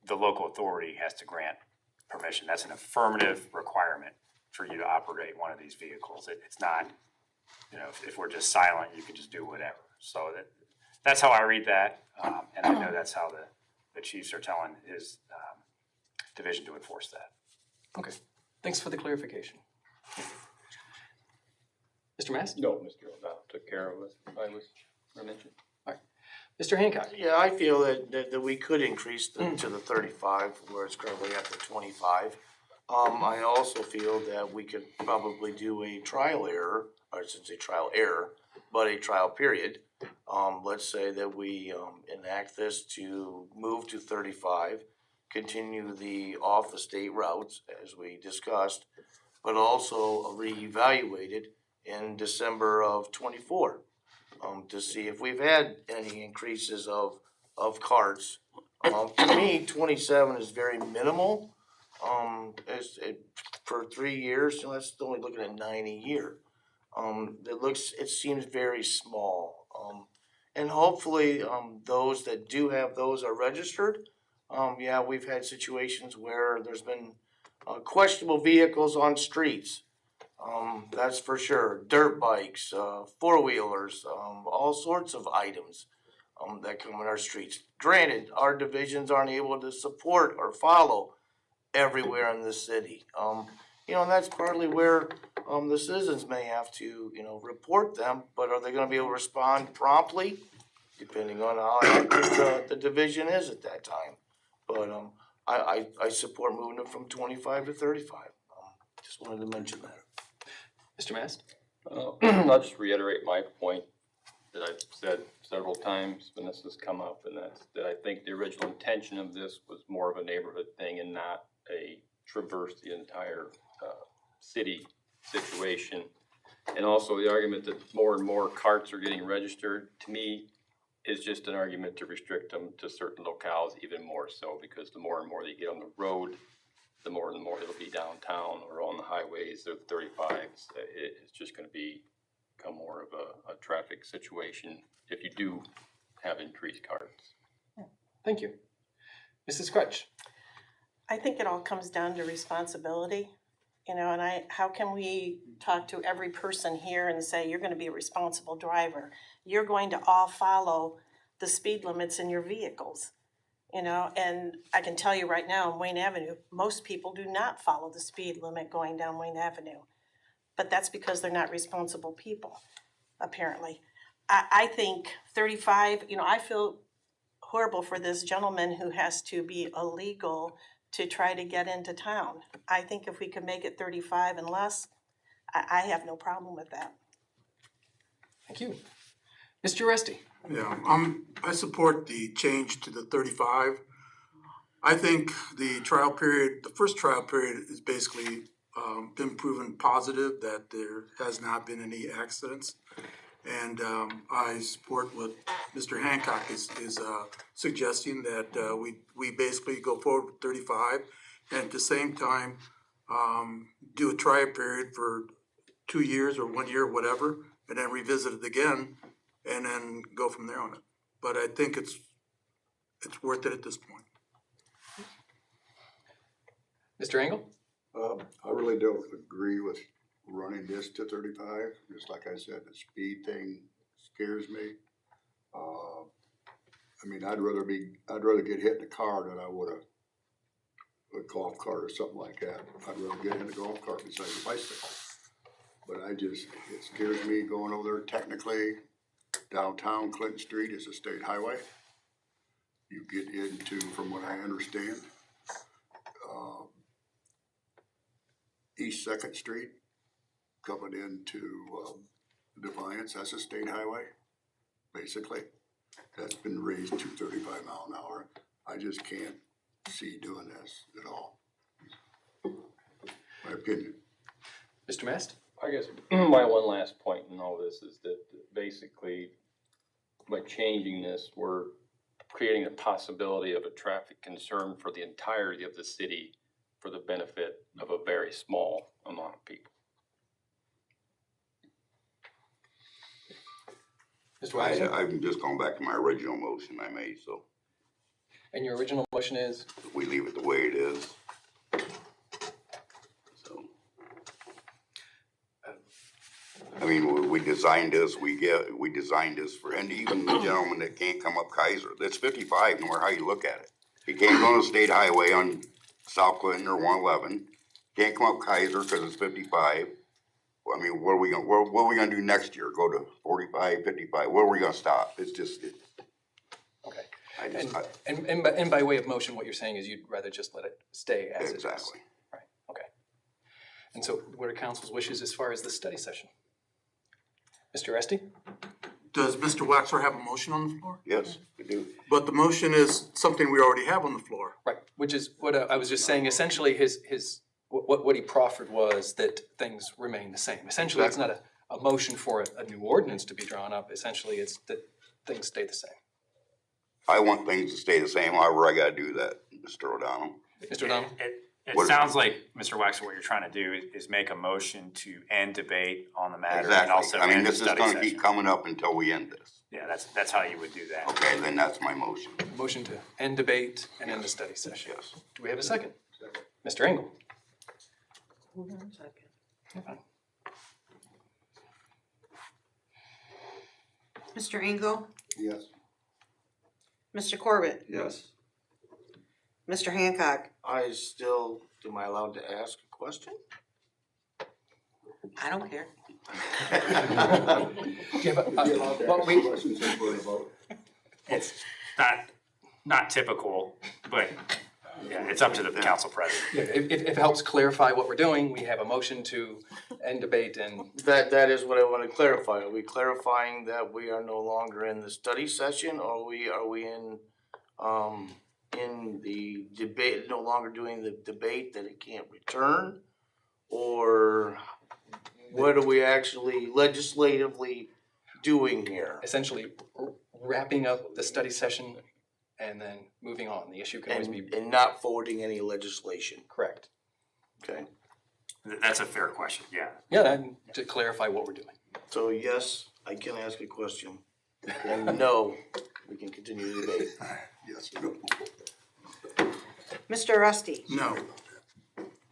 the local authority has to grant permission. That's an affirmative requirement for you to operate one of these vehicles. It's not, if we're just silent, you can just do whatever. So that's how I read that, and I know that's how the chiefs are telling his division to enforce that. Okay, thanks for the clarification. Mr. Mass? No, Mr. O'Donnell took care of what I mentioned. All right. Mr. Hancock? Yeah, I feel that we could increase to the 35, where it's currently at the 25. I also feel that we could probably do a trial error, or I shouldn't say trial error, but a trial period. Let's say that we enact this to move to 35, continue off the state routes as we discussed, but also reevaluate it in December of 24 to see if we've had any increases of carts. To me, 27 is very minimal. For 3 years, that's only looking at 9 a year. It seems very small. And hopefully, those that do have those are registered. Yeah, we've had situations where there's been questionable vehicles on streets. That's for sure. Dirt bikes, four-wheelers, all sorts of items that come in our streets. Granted, our divisions aren't able to support or follow everywhere in the city. And that's partly where the citizens may have to, report them, but are they gonna be able to respond promptly? Depending on how active the division is at that time. But I support moving it from 25 to 35. Just wanted to mention that. Mr. Mass? I'll just reiterate my point that I've said several times when this has come up, and that's that I think the original intention of this was more of a neighborhood thing and not a traverse the entire city situation. And also the argument that more and more carts are getting registered, to me, is just an argument to restrict them to certain locales even more so, because the more and more they get on the road, the more and more it'll be downtown or on the highways or the 35s. It's just going to become more of a traffic situation if you do have increased carts. Thank you. Mrs. Crutch? I think it all comes down to responsibility, and how can we talk to every person here and say, you're gonna be a responsible driver. You're going to all follow the speed limits in your vehicles. You know, and I can tell you right now, on Wayne Avenue, most people do not follow the speed limit going down Wayne Avenue. But that's because they're not responsible people, apparently. I think 35, you know, I feel horrible for this gentleman who has to be illegal to try to get into town. I think if we could make it 35 and less, I have no problem with that. Thank you. Mr. Resty? Yeah, I support the change to the 35. I think the trial period, the first trial period is basically been proven positive that there has not been any accidents. And I support what Mr. Hancock is suggesting, that we basically go forward with 35, and at the same time do a trial period for 2 years or 1 year, whatever, and then revisit it again, and then go from there on it. But I think it's worth it at this point. Mr. Engel? I really don't agree with running this to 35. Just like I said, the speed thing scares me. I mean, I'd rather get hit in a car than I would a golf cart or something like that. I'd rather get in a golf cart besides a bicycle. But it scares me going over there. Technically, downtown Clinton Street is a state highway. You get into, from what I understand, East 2nd Street coming into Defiance, that's a state highway, basically. That's been raised to 35 mile an hour. I just can't see doing this at all. My opinion. Mr. Mast? I guess my one last point in all this is that basically by changing this, we're creating a possibility of a traffic concern for the entirety of the city for the benefit of a very small amount of people. Mr. Weiser? I'm just going back to my original motion I made, so And your original motion is? we leave it the way it is. So, I mean, we designed this, we designed this for, and even the gentleman that can't come up Kaiser, that's 55, no matter how you look at it. He can't go on the state highway on South Clinton or 111, can't come up Kaiser because it's 55. Well, I mean, what are we gonna do next year? Go to 45, 55? Where are we gonna stop? It's just, Okay. And by way of motion, what you're saying is you'd rather just let it stay as it is? Exactly. Right, okay. And so what are council's wishes as far as the study session? Mr. Resty? Does Mr. Waxler have a motion on the floor? Yes, we do. But the motion is something we already have on the floor. Right, which is what I was just saying, essentially what he proffered was that things remain the same. Essentially, it's not a motion for a new ordinance to be drawn up, essentially it's that things stay the same. I want things to stay the same, however I gotta do that, Mr. O'Donnell. Mr. O'Donnell? It sounds like, Mr. Waxer, what you're trying to do is make a motion to end debate on the matter and also Exactly. I mean, end the this is study gonna session. keep coming up until we end this. Yeah, that's how you would do that. Okay, then that's my motion. Motion to end debate and end the study session. Yes. Do we have a second? Mr. Engel? Hold on a second. You're fine. Mr. Engel, Yes. Mr. Corbett, Yes. Mr. Hancock. Am I allowed to ask a question? I don't care. It's not typical, but yeah, it's up to the council president. Yeah, if it helps clarify what we're doing, we have a motion to end debate and. That is what I want to clarify. Are we clarifying that we are no longer in the study session, or are we in the debate, no longer doing the debate that it can't return? Or what are we actually legislatively doing here? Essentially wrapping up the study session and then moving on. The issue can always be. And not forwarding any legislation. Correct. Okay. That's a fair question, yeah. Yeah, and to clarify what we're doing. So yes, I can ask a question. And no, we can continue the debate. Yes, no. Mr. Rusty, No.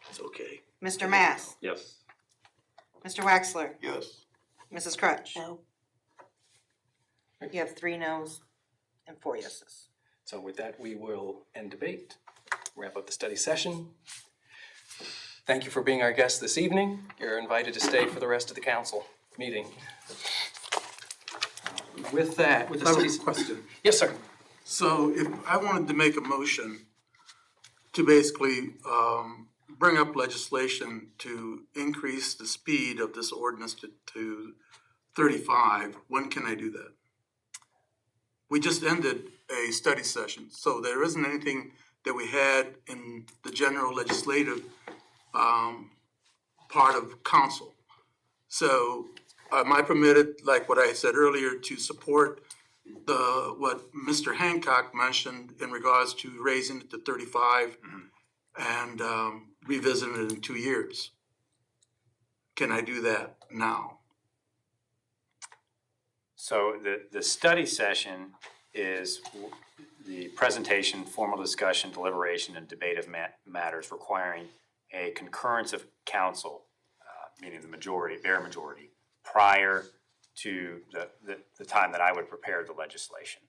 It's okay. Mr. Mass, Yes. Mr. Waxler, Yes. Mrs. Crutch. No. You have 3 noes and 4 yeses. So with that, we will end debate, wrap up the study session. Thank you for being our guest this evening. You're invited to stay for the rest of the council meeting. With that, with the I have study. a question. Yes, sir. So if I wanted to make a motion to basically, bring up legislation to increase the speed of this ordinance to 35, when can I do that? We just ended a study session, so there isn't anything that we had in the general legislative part of council. So am I permitted, like what I said earlier, to support what Mr. Hancock mentioned in regards to raising it to 35 and revisiting it in 2 years? Can I do that now? So the study session is the presentation, formal discussion, deliberation, and debate of matters requiring a concurrence of council, meaning the majority, bare majority, prior to the time that I would prepare the legislation.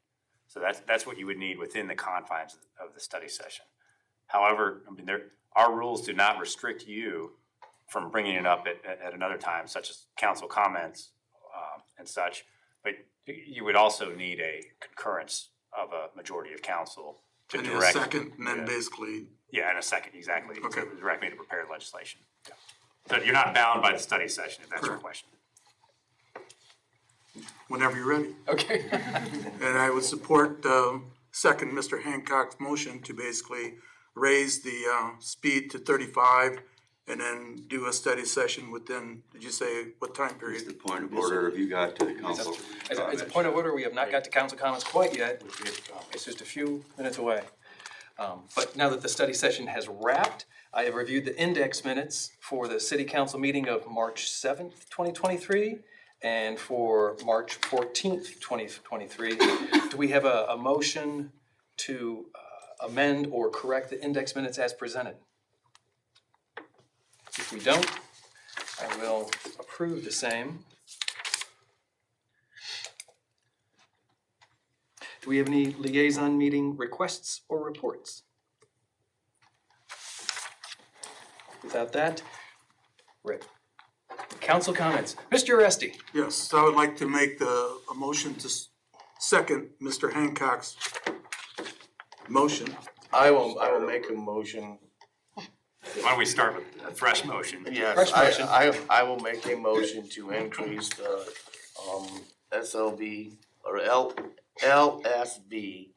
So that's what you would need within the confines of the study session. However, I mean, our rules do not restrict you from bringing it up at another time, such as council comments and such, but you would also need a concurrence of a majority of council to And direct. a second, and then basically. Yeah, and a second, exactly. Okay. To direct me to prepare legislation. Yeah. So you're not bound by the study session, if that's your question. Whenever you're ready. Okay. And I would support, second Mr. Hancock's motion to basically raise the, speed to 35 and then do a study session within, did you say, what time period? Just the point of order, have you got to the council? As a point of order, we have not got to council comments quite yet. It's just a few minutes away. But now that the study session has wrapped, I have reviewed the index minutes for the city council meeting of March 7th, 2023, and for March 14th, 2023. Do we have a motion to amend or correct the index minutes as presented? If we don't, I will approve the same. Do we have any liaison meeting requests or reports? Without that, Rick. Council comments. Mr. Oresti. Yes, I would like to make a motion to second Mr. Hancock's motion. I will make a motion. Why don't we start with a fresh motion? Yes, Fresh motion. I will make a motion to increase the, SLV or LSV,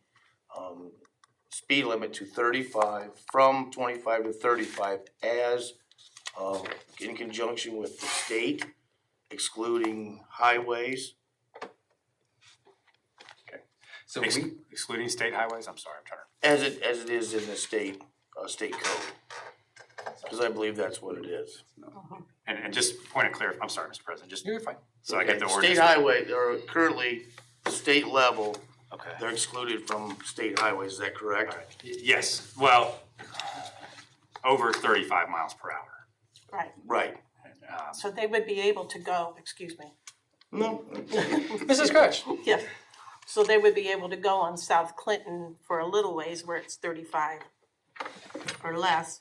speed limit to 35, from 25 to 35 as, in conjunction with the state excluding highways. So Excluding state highways? I'm sorry, I'm trying to. As it is in the state code. Cause I believe that's what it is. And just point of clarity, I'm sorry, Mr. President, just You're fine. so I get the ordinance. State highway, or currently, state level, Okay. they're excluded from state highways, is that correct? All right. Yes, well, over 35 miles per hour. Right, Right. so they would be able to go, excuse me. No. Mrs. Crutch. Yeah, so they would be able to go on South Clinton for a little ways where it's 35 or less.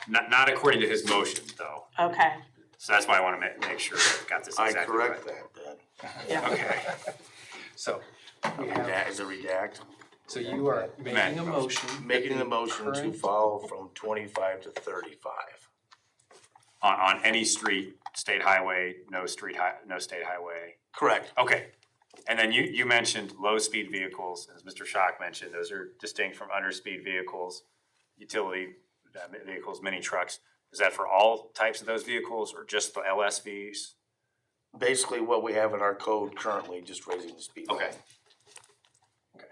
Not according to his motion, though. Okay, So that's why I want to make sure I've got this I exactly right. correct that then. yeah. Okay. So we have, That is a redact. so you are making a motion. Making the motion to Current- follow from 25 to 35. On any street, state highway, no state highway. Correct. Okay. And then you mentioned low-speed vehicles, as Mr. Schock mentioned, those are distinct from under-speed vehicles, utility vehicles, mini trucks. Is that for all types of those vehicles or just the LSVs? Basically what we have in our code currently, just raising the speed limit. Okay.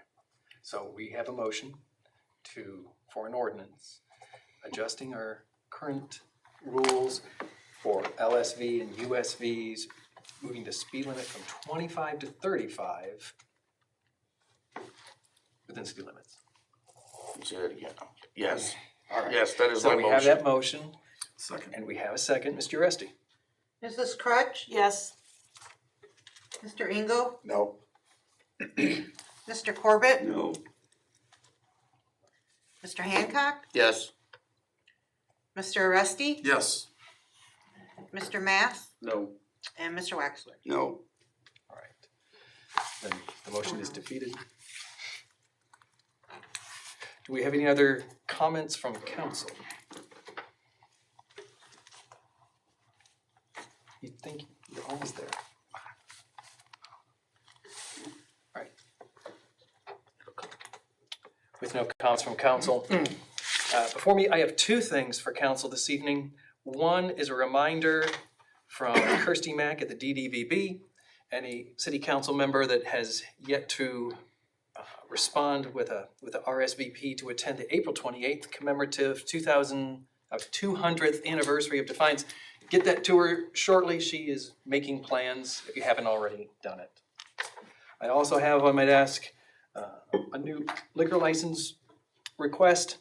So we have a motion for an ordinance, adjusting our current rules for LSV and USVs, moving the speed limit from 25 to 35 within city limits. Say that again. Yes. All right. Yes, that is my So motion. we have that motion, Second. and we have a second. Mr. Oresti. Mrs. Crutch? Yes, Mr. Engel? No. Mr. Corbett? No, Mr. Hancock, Yes. Mr. Aresti, Yes. Mr. Math, No. and Mr. Waxler. No. All right. Then the motion is defeated. Do we have any other comments from council? You think you're almost there. All right. With no comments from council, before me, I have two things for council this evening. One is a reminder from Kirsty Mack at the DDVB, any city council member that has yet to respond with a RSVP to attend the April 28th commemorative 200th anniversary of Defiance. Get that to her shortly. She is making plans if you haven't already done it. I also have on my desk a new liquor license request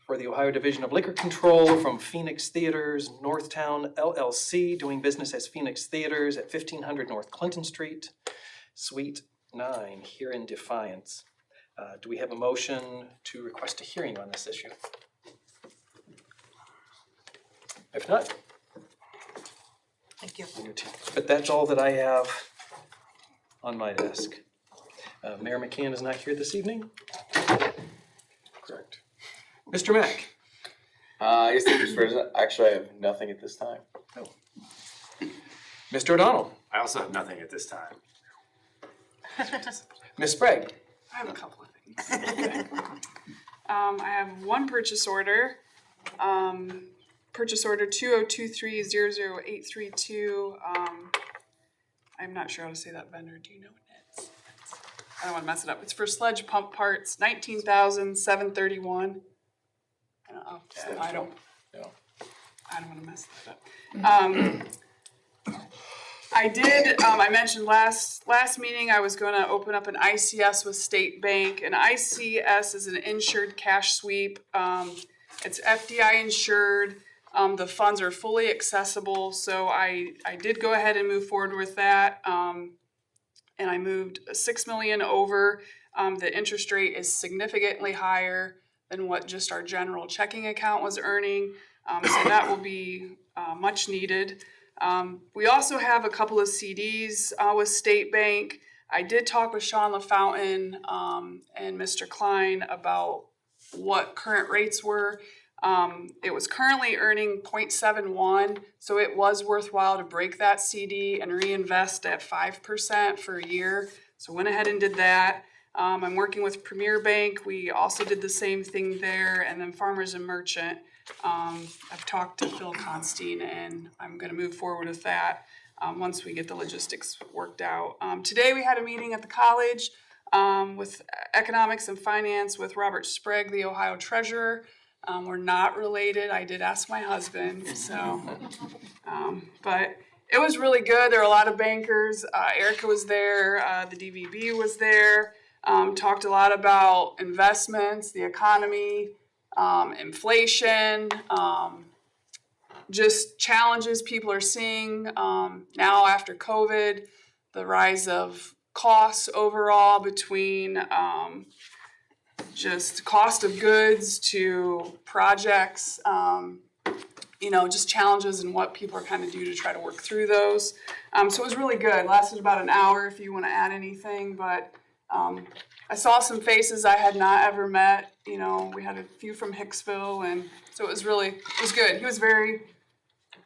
for the Ohio Division of Liquor Control from Phoenix Theaters Northtown LLC, doing business as Phoenix Theaters at 1500 North Clinton Street, Suite 9, here in Defiance. Do we have a motion to request a hearing on this issue? If not, Thank you. but that's all that I have on my desk. Mayor McCann is not here this evening? Correct. Mr. Mack? Yes, thank you, Mr. President. Actually, I have nothing at this time. No. Mr. O'Donnell? I also have nothing at this time. Ms. Sprague? I have a couple of things. I have one purchase order. Purchase order 2023-00832. I'm not sure how to say that vendor. Do you know what it's? I don't want to mess it up. It's for sledge pump parts, $19,731. I don't want to mess that up. I did, I mentioned last meeting, I was gonna open up an ICS with State Bank. An ICS is an insured cash sweep. It's FDI insured. The funds are fully accessible, so I did go ahead and move forward with that. And I moved 6 million over. The interest rate is significantly higher than what just our general checking account was earning. So that will be much needed. We also have a couple of CDs with State Bank. I did talk with Sean LaFountain and Mr. Klein about what current rates were. It was currently earning 0.71, so it was worthwhile to break that CD and reinvest at 5% for a year. So went ahead and did that. I'm working with Premier Bank. We also did the same thing there, and then Farmers and Merchant. I've talked to Phil Constein, and I'm going to move forward with that once we get the logistics worked out. Today we had a meeting at the college with economics and finance with Robert Sprague, the Ohio treasurer. We're not related. I did ask my husband, so, but it was really good. There were a lot of bankers. Erica was there. The DVB was there. Talked a lot about investments, the economy, inflation, just challenges people are seeing now after COVID, the rise of costs overall between just cost of goods to projects, just challenges and what people are kind of do to try to work through those. So it was really good. Lasted about an hour if you want to add anything, but I saw some faces I had not ever met. We had a few from Hicksville, and so it was good. He was very,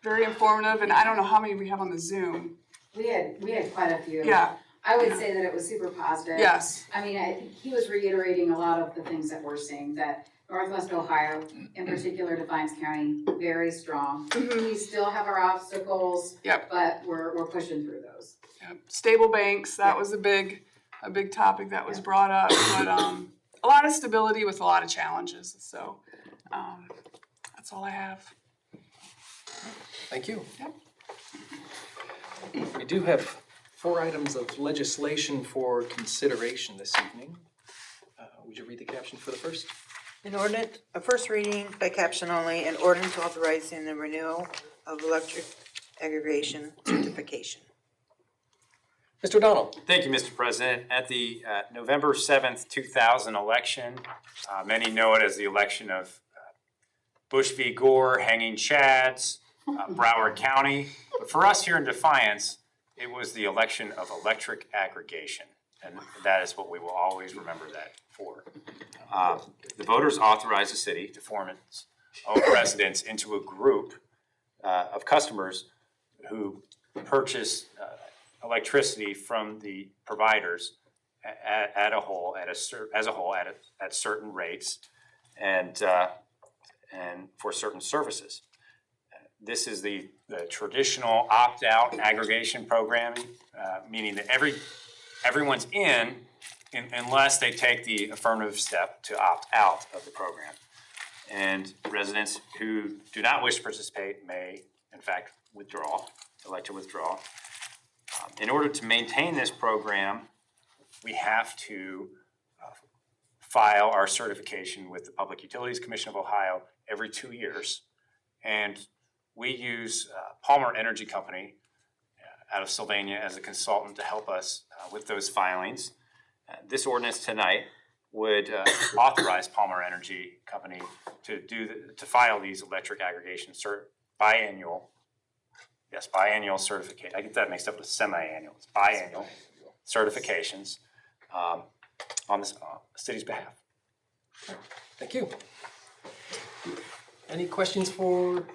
very informative, and I don't know how many we have on the Zoom. We had quite a few. Yeah. I would say that it was super positive. Yes. I mean, I think he was reiterating a lot of the things that we're seeing, that Northwest Ohio, in particular Defiance County, very strong. We still have our obstacles, but we're pushing through those. Yep. Stable banks, that was a big topic that was brought up, but a lot of stability with a lot of challenges. So that's all I have. Thank you. Yep. We do have 4 items of legislation for consideration this evening. Would you read the caption for the first? An ordinance, a first reading by caption only, an ordinance authorizing the renewal of electric aggregation certification. Mr. O'Donnell. Thank you, Mr. President. At the November 7th, 2000 election, many know it as the election of Bush v. Gore, Hanging Chads, Broward County. But for us here in Defiance, it was the election of electric aggregation. And that is what we will always remember that for. The voters authorized the city to form its own residents into a group of customers who purchase electricity from the providers at certain rates and for certain services. This is the traditional opt-out aggregation programming, meaning that everyone's in unless they take the affirmative step to opt out of the program. And residents who do not wish to participate may, in fact, elect to withdraw. In order to maintain this program, we have to file our certification with the Public Utilities Commission of Ohio every 2 years. And we use Palmer Energy Company out of Sylvania as a consultant to help us with those filings. This ordinance tonight would authorize Palmer Energy Company to file these electric aggregation biannual certificate. I get that mixed up with semi-annual. It's biannual certifications on the city's behalf. Thank you. Any questions for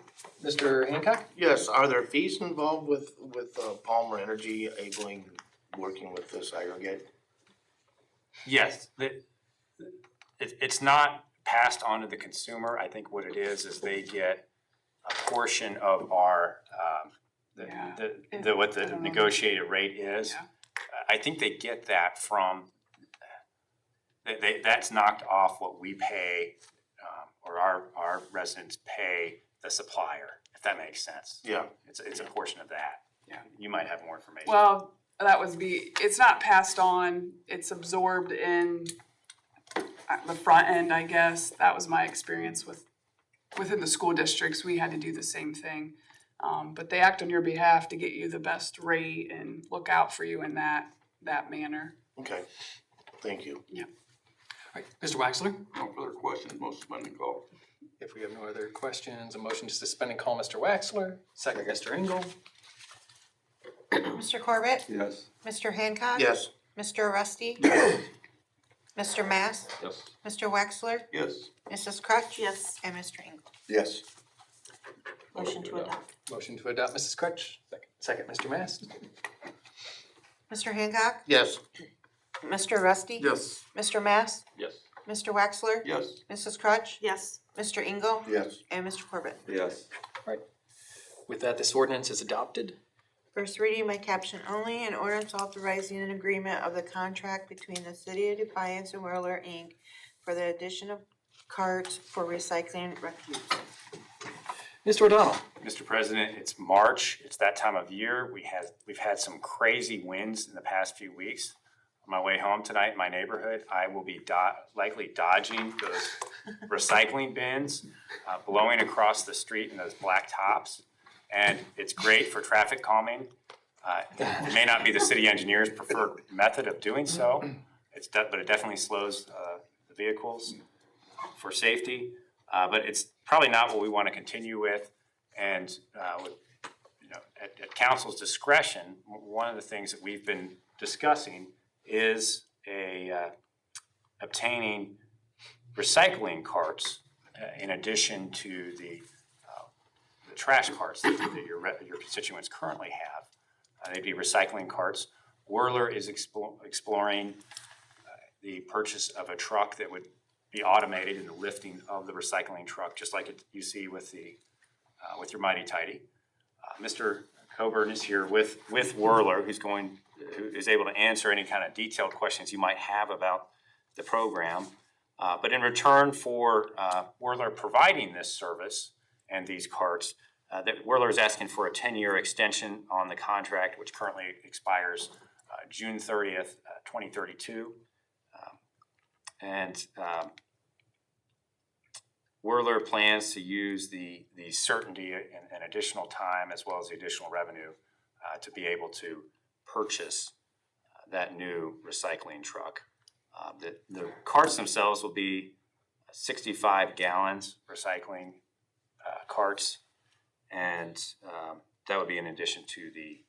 Mr. Hancock? Yes, are there fees involved with Palmer Energy working with this aggregate? Yes, it's not passed on to the consumer. I think what it is they get a portion of our what the negotiated rate is. Yeah. I think they get that from that's knocked off what we pay or our residents pay the supplier, if that makes sense. Yeah, it's a portion of that. Yeah, you might have more information. Well, it's not passed on, it's absorbed in the front end, I guess. That was my experience within the school districts. We had to do the same thing. But they act on your behalf to get you the best rate and look out for you in that manner. Okay, thank you. Yeah. All right, Mr. Waxler? No further questions, most suspend and call. If we have no other questions, a motion to suspend and call Mr. Waxler. Second, Mr. Engel. Mr. Corbett? Yes. Mr. Hancock? Yes. Mr. Rusty? Mr. Mass? Yes. Mr. Wexler? Yes. Mrs. Crutch? Yes. And Mr. Engel? Yes. Motion to adopt. Motion to adopt, Mrs. Crutch. Second, Mr. Mass. Mr. Hancock? Yes. Mr. Rusty? Yes. Mr. Mass? Yes. Mr. Wexler? Yes. Mrs. Crutch? Yes. Mr. Engel? Yes. And Mr. Corbett? Yes. With that, this ordinance is adopted. First reading by caption only, an ordinance authorizing an agreement of the contract between the City of Defiance and Whirler, Inc. for the addition of carts for recycling refuse. Mr. O'Donnell. Mr. President, it's March. It's that time of year. We've had some crazy winds in the past few weeks. On my way home tonight in my neighborhood, I will be likely dodging those recycling bins blowing across the street in those black tops. And it's great for traffic calming. It may not be the city engineer's preferred method of doing so. But it definitely slows the vehicles for safety. But it's probably not what we want to continue with. And at council's discretion, one of the things that we've been discussing is obtaining recycling carts in addition to the trash carts that your constituents currently have. They'd be recycling carts. Whirler is exploring the purchase of a truck that would be automated in the lifting of the recycling truck, just like you see with your Mighty Tidy. Mr. Coburn is here with Whirler, who is able to answer any kind of detailed questions you might have about the program. But in return for Whirler providing this service and these carts, that Whirler is asking for a 10-year extension on the contract, which currently expires June 30th, 2032. Whirler plans to use the certainty and additional time as well as the additional revenue to be able to purchase that new recycling truck. The carts themselves will be 65 gallons recycling carts, and that would be in addition to the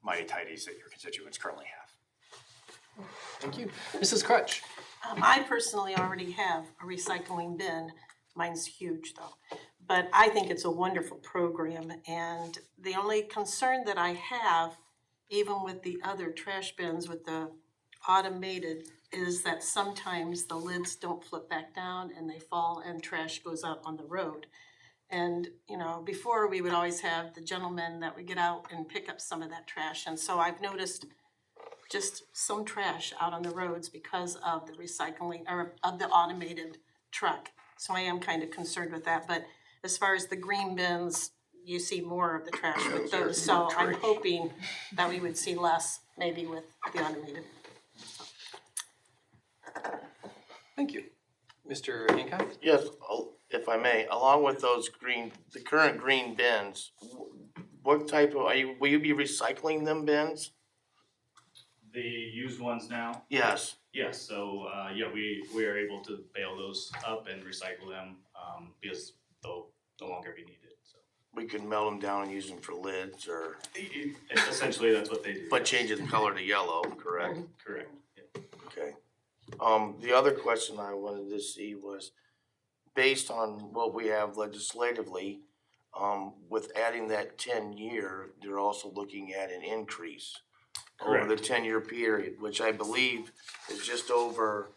mighty tidies that your constituents currently have. Thank you. Mrs. Crutch? I personally already have a recycling bin. Mine's huge though. But I think it's a wonderful program, and the only concern that I have, even with the other trash bins with the automated, is that sometimes the lids don't flip back down and they fall and trash goes out on the road. And, you know, before we would always have the gentlemen that would get out and pick up some of that trash. And so I've noticed just some trash out on the roads because of the recycling or of the automated truck. So I am kind of concerned with that. But as far as the green bins, you see more of the trash with those. So I'm hoping that we would see less maybe with the automated. Thank you. Mr. Hancock? Yes, if I may, along with those the current green bins, what type of, will you be recycling them bins? The used ones now? Yes. Yes, so, we are able to bail those up and recycle them, because they'll no longer be needed, so. We can melt them down and use them for lids or? Essentially, that's what they do. But change the color to yellow, correct? Correct, yeah. Okay. The other question I wanted to see was, based on what we have legislatively, with adding that 10-year, they're also looking at an increase over the 10-year period, which I believe is just over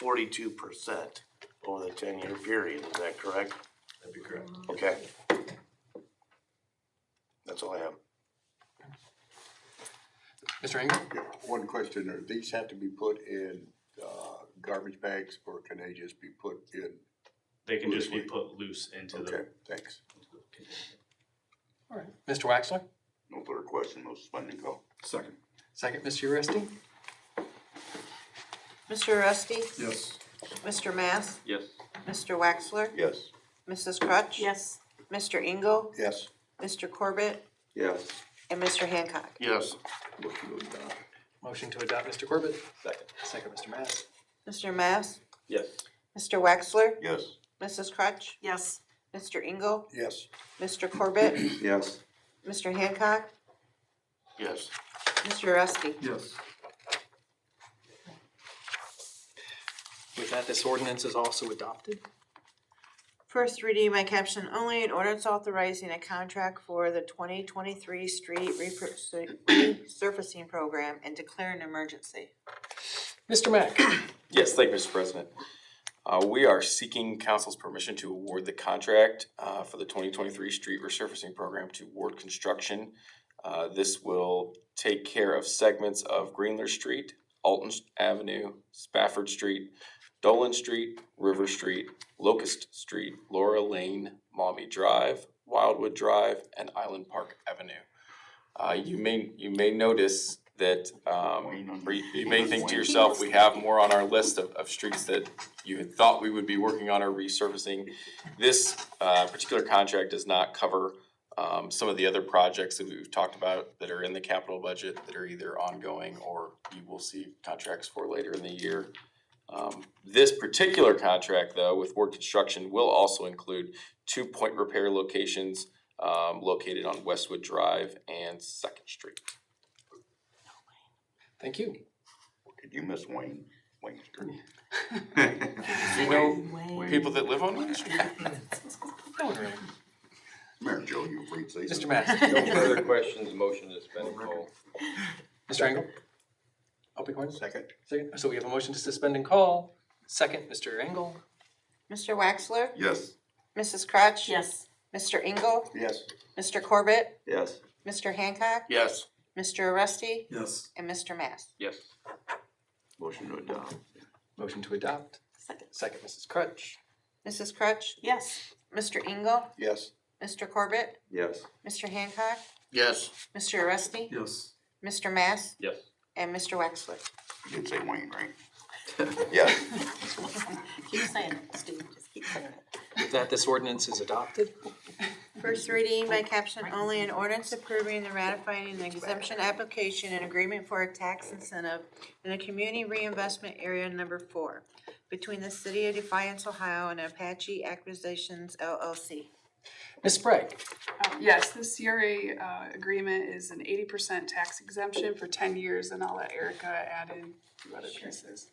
42% over the 10-year period. Is that correct? That'd be correct. Okay. That's all I have. Mr. Engel? Yeah, one question, are these have to be put in garbage bags, or can they just be put in? They can just be put loose into the. Okay, thanks. All right. Mr. Waxler? No further question, no suspending call. Second. Second, Mr. Uresti? Mr. Rusty? Yes. Mr. Mass? Yes. Mr. Waxler? Yes. Mrs. Crutch? Yes. Mr. Engel? Yes. Mr. Corbett? Yes. And Mr. Hancock? Yes. Motion to adopt, Mr. Corbett? Second. Second, Mr. Mass? Mr. Mass? Yes. Mr. Waxler? Yes. Mrs. Crutch? Yes. Mr. Engel? Yes. Mr. Corbett? Yes. Mr. Hancock? Yes. Mr. Rusty? Yes. With that, this ordinance is also adopted. First reading by caption only, an ordinance authorizing a contract for the 2023 street resurfacing program and declaring an emergency. Mr. Mack? Yes, thank you, Mr. President. We are seeking council's permission to award the contract for the 2023 street resurfacing program to Ward Construction. This will take care of segments of Greenler Street, Alton Avenue, Spafford Street, Dolan Street, River Street, Locust Street, Laura Lane, Maumee Drive, Wildwood Drive, and Island Park Avenue. You may notice that, or you may think to yourself, we have more on our list of streets that you had thought we would be working on or resurfacing. This particular contract does not cover some of the other projects that we've talked about that are in the capital budget that are either ongoing or you will see contracts for later in the year. This particular contract, though, with Ward Construction will also include 2 point repair locations located on Westwood Drive and 2nd Street. Thank you. Did you miss Wayne Street? You know people that live on Wayne Street? No one really. Mayor Joe, you free to say Mr. something? Mass? No further questions, motion to suspend and call. Mr. Engel? Open question? Second. Second. So we have a motion to suspend and call. Second, Mr. Engel? Mr. Waxler? Yes. Mrs. Crutch? Yes. Mr. Engel? Yes. Mr. Corbett? Yes. Mr. Hancock? Yes. Mr. Rusty? Yes. And Mr. Mass? Yes. Motion to adopt. Motion to adopt. Second. Second, Mrs. Crutch? Mrs. Crutch? Yes. Mr. Engel? Yes. Mr. Corbett? Yes. Mr. Hancock? Yes. Mr. Rusty? Yes. Mr. Mass? Yes. And Mr. Waxler? You did say Wayne, right? Yes. Keep saying it, Steve, just keep saying it. With that, this ordinance is adopted. First reading by caption only, an ordinance approving and ratifying an exemption application and agreement for a tax incentive in the Community Reinvestment Area Number 4 between the City of Defiance, Ohio and Apache Acquisitions LLC. Ms. Sprague. Yes, this CRA agreement is an 80% tax exemption for 10 years, and I'll let Erica add in a few other pieces.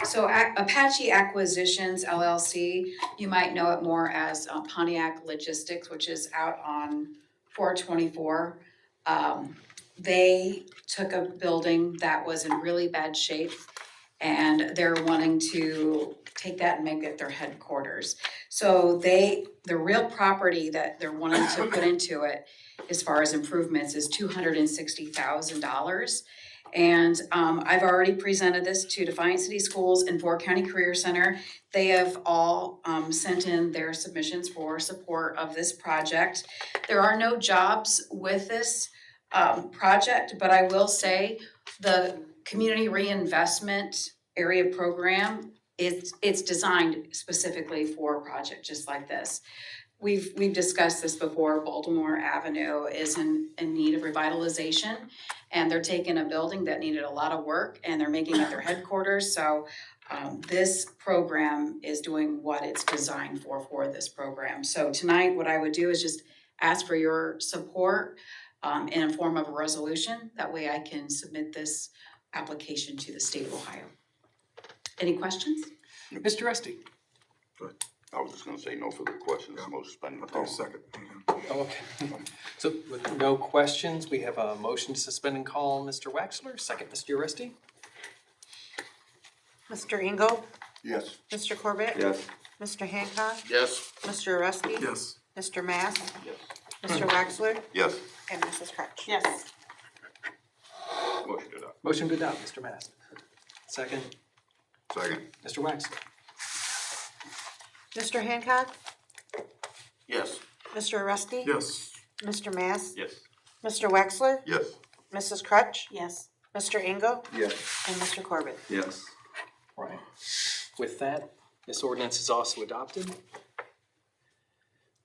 So Apache Acquisitions LLC, you might know it more as Pontiac Logistics, which is out on 424. They took a building that was in really bad shape, and they're wanting to take that and make it their headquarters. So the real property that they're wanting to put into it, as far as improvements, is $260,000. And I've already presented this to Defiance City Schools and Fort County Career Center. They have all sent in their submissions for support of this project. There are no jobs with this project, but I will say the Community Reinvestment Area Program, it's designed specifically for a project just like this. We've discussed this before. Baltimore Avenue is in need of revitalization, and they're taking a building that needed a lot of work and they're making it their headquarters. So this program is doing what it's designed for this program. So tonight, what I would do is just ask for your support in a form of a resolution. That way I can submit this application to the state of Ohio. Any questions? Mr. Rusty. I was just gonna say no further questions, most spending time. Second. Okay. So with no questions, we have a motion to suspend and call Mr. Waxler. Second, Mr. Rusty. Mr. Engel, Yes. Mr. Corbett, Yes. Mr. Hancock, Yes. Mr. Rusty, Yes. Mr. Mass, Yes. Mr. Waxler, Yes. and Mrs. Crutch. Yes. Motion to adopt. Motion to adopt, Mr. Mast. Second, Second. Mr. Waxler. Mr. Hancock, Yes. Mr. Rusty, Yes. Mr. Mass, Yes. Mr. Waxler, Yes. Mrs. Crutch, Yes. Mr. Engel, Yes. and Mr. Corbett. Yes. Right. With that, this ordinance is also adopted.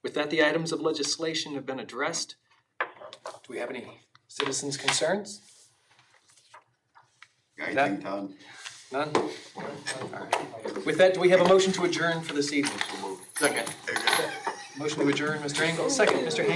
With that, the items of legislation have been addressed. Do we have any citizens' concerns? Anything, Todd? None? All right. With that, do we have a motion to adjourn for this evening? Second. Motion to adjourn, Mr. Engel. Second, Mr. Hancock.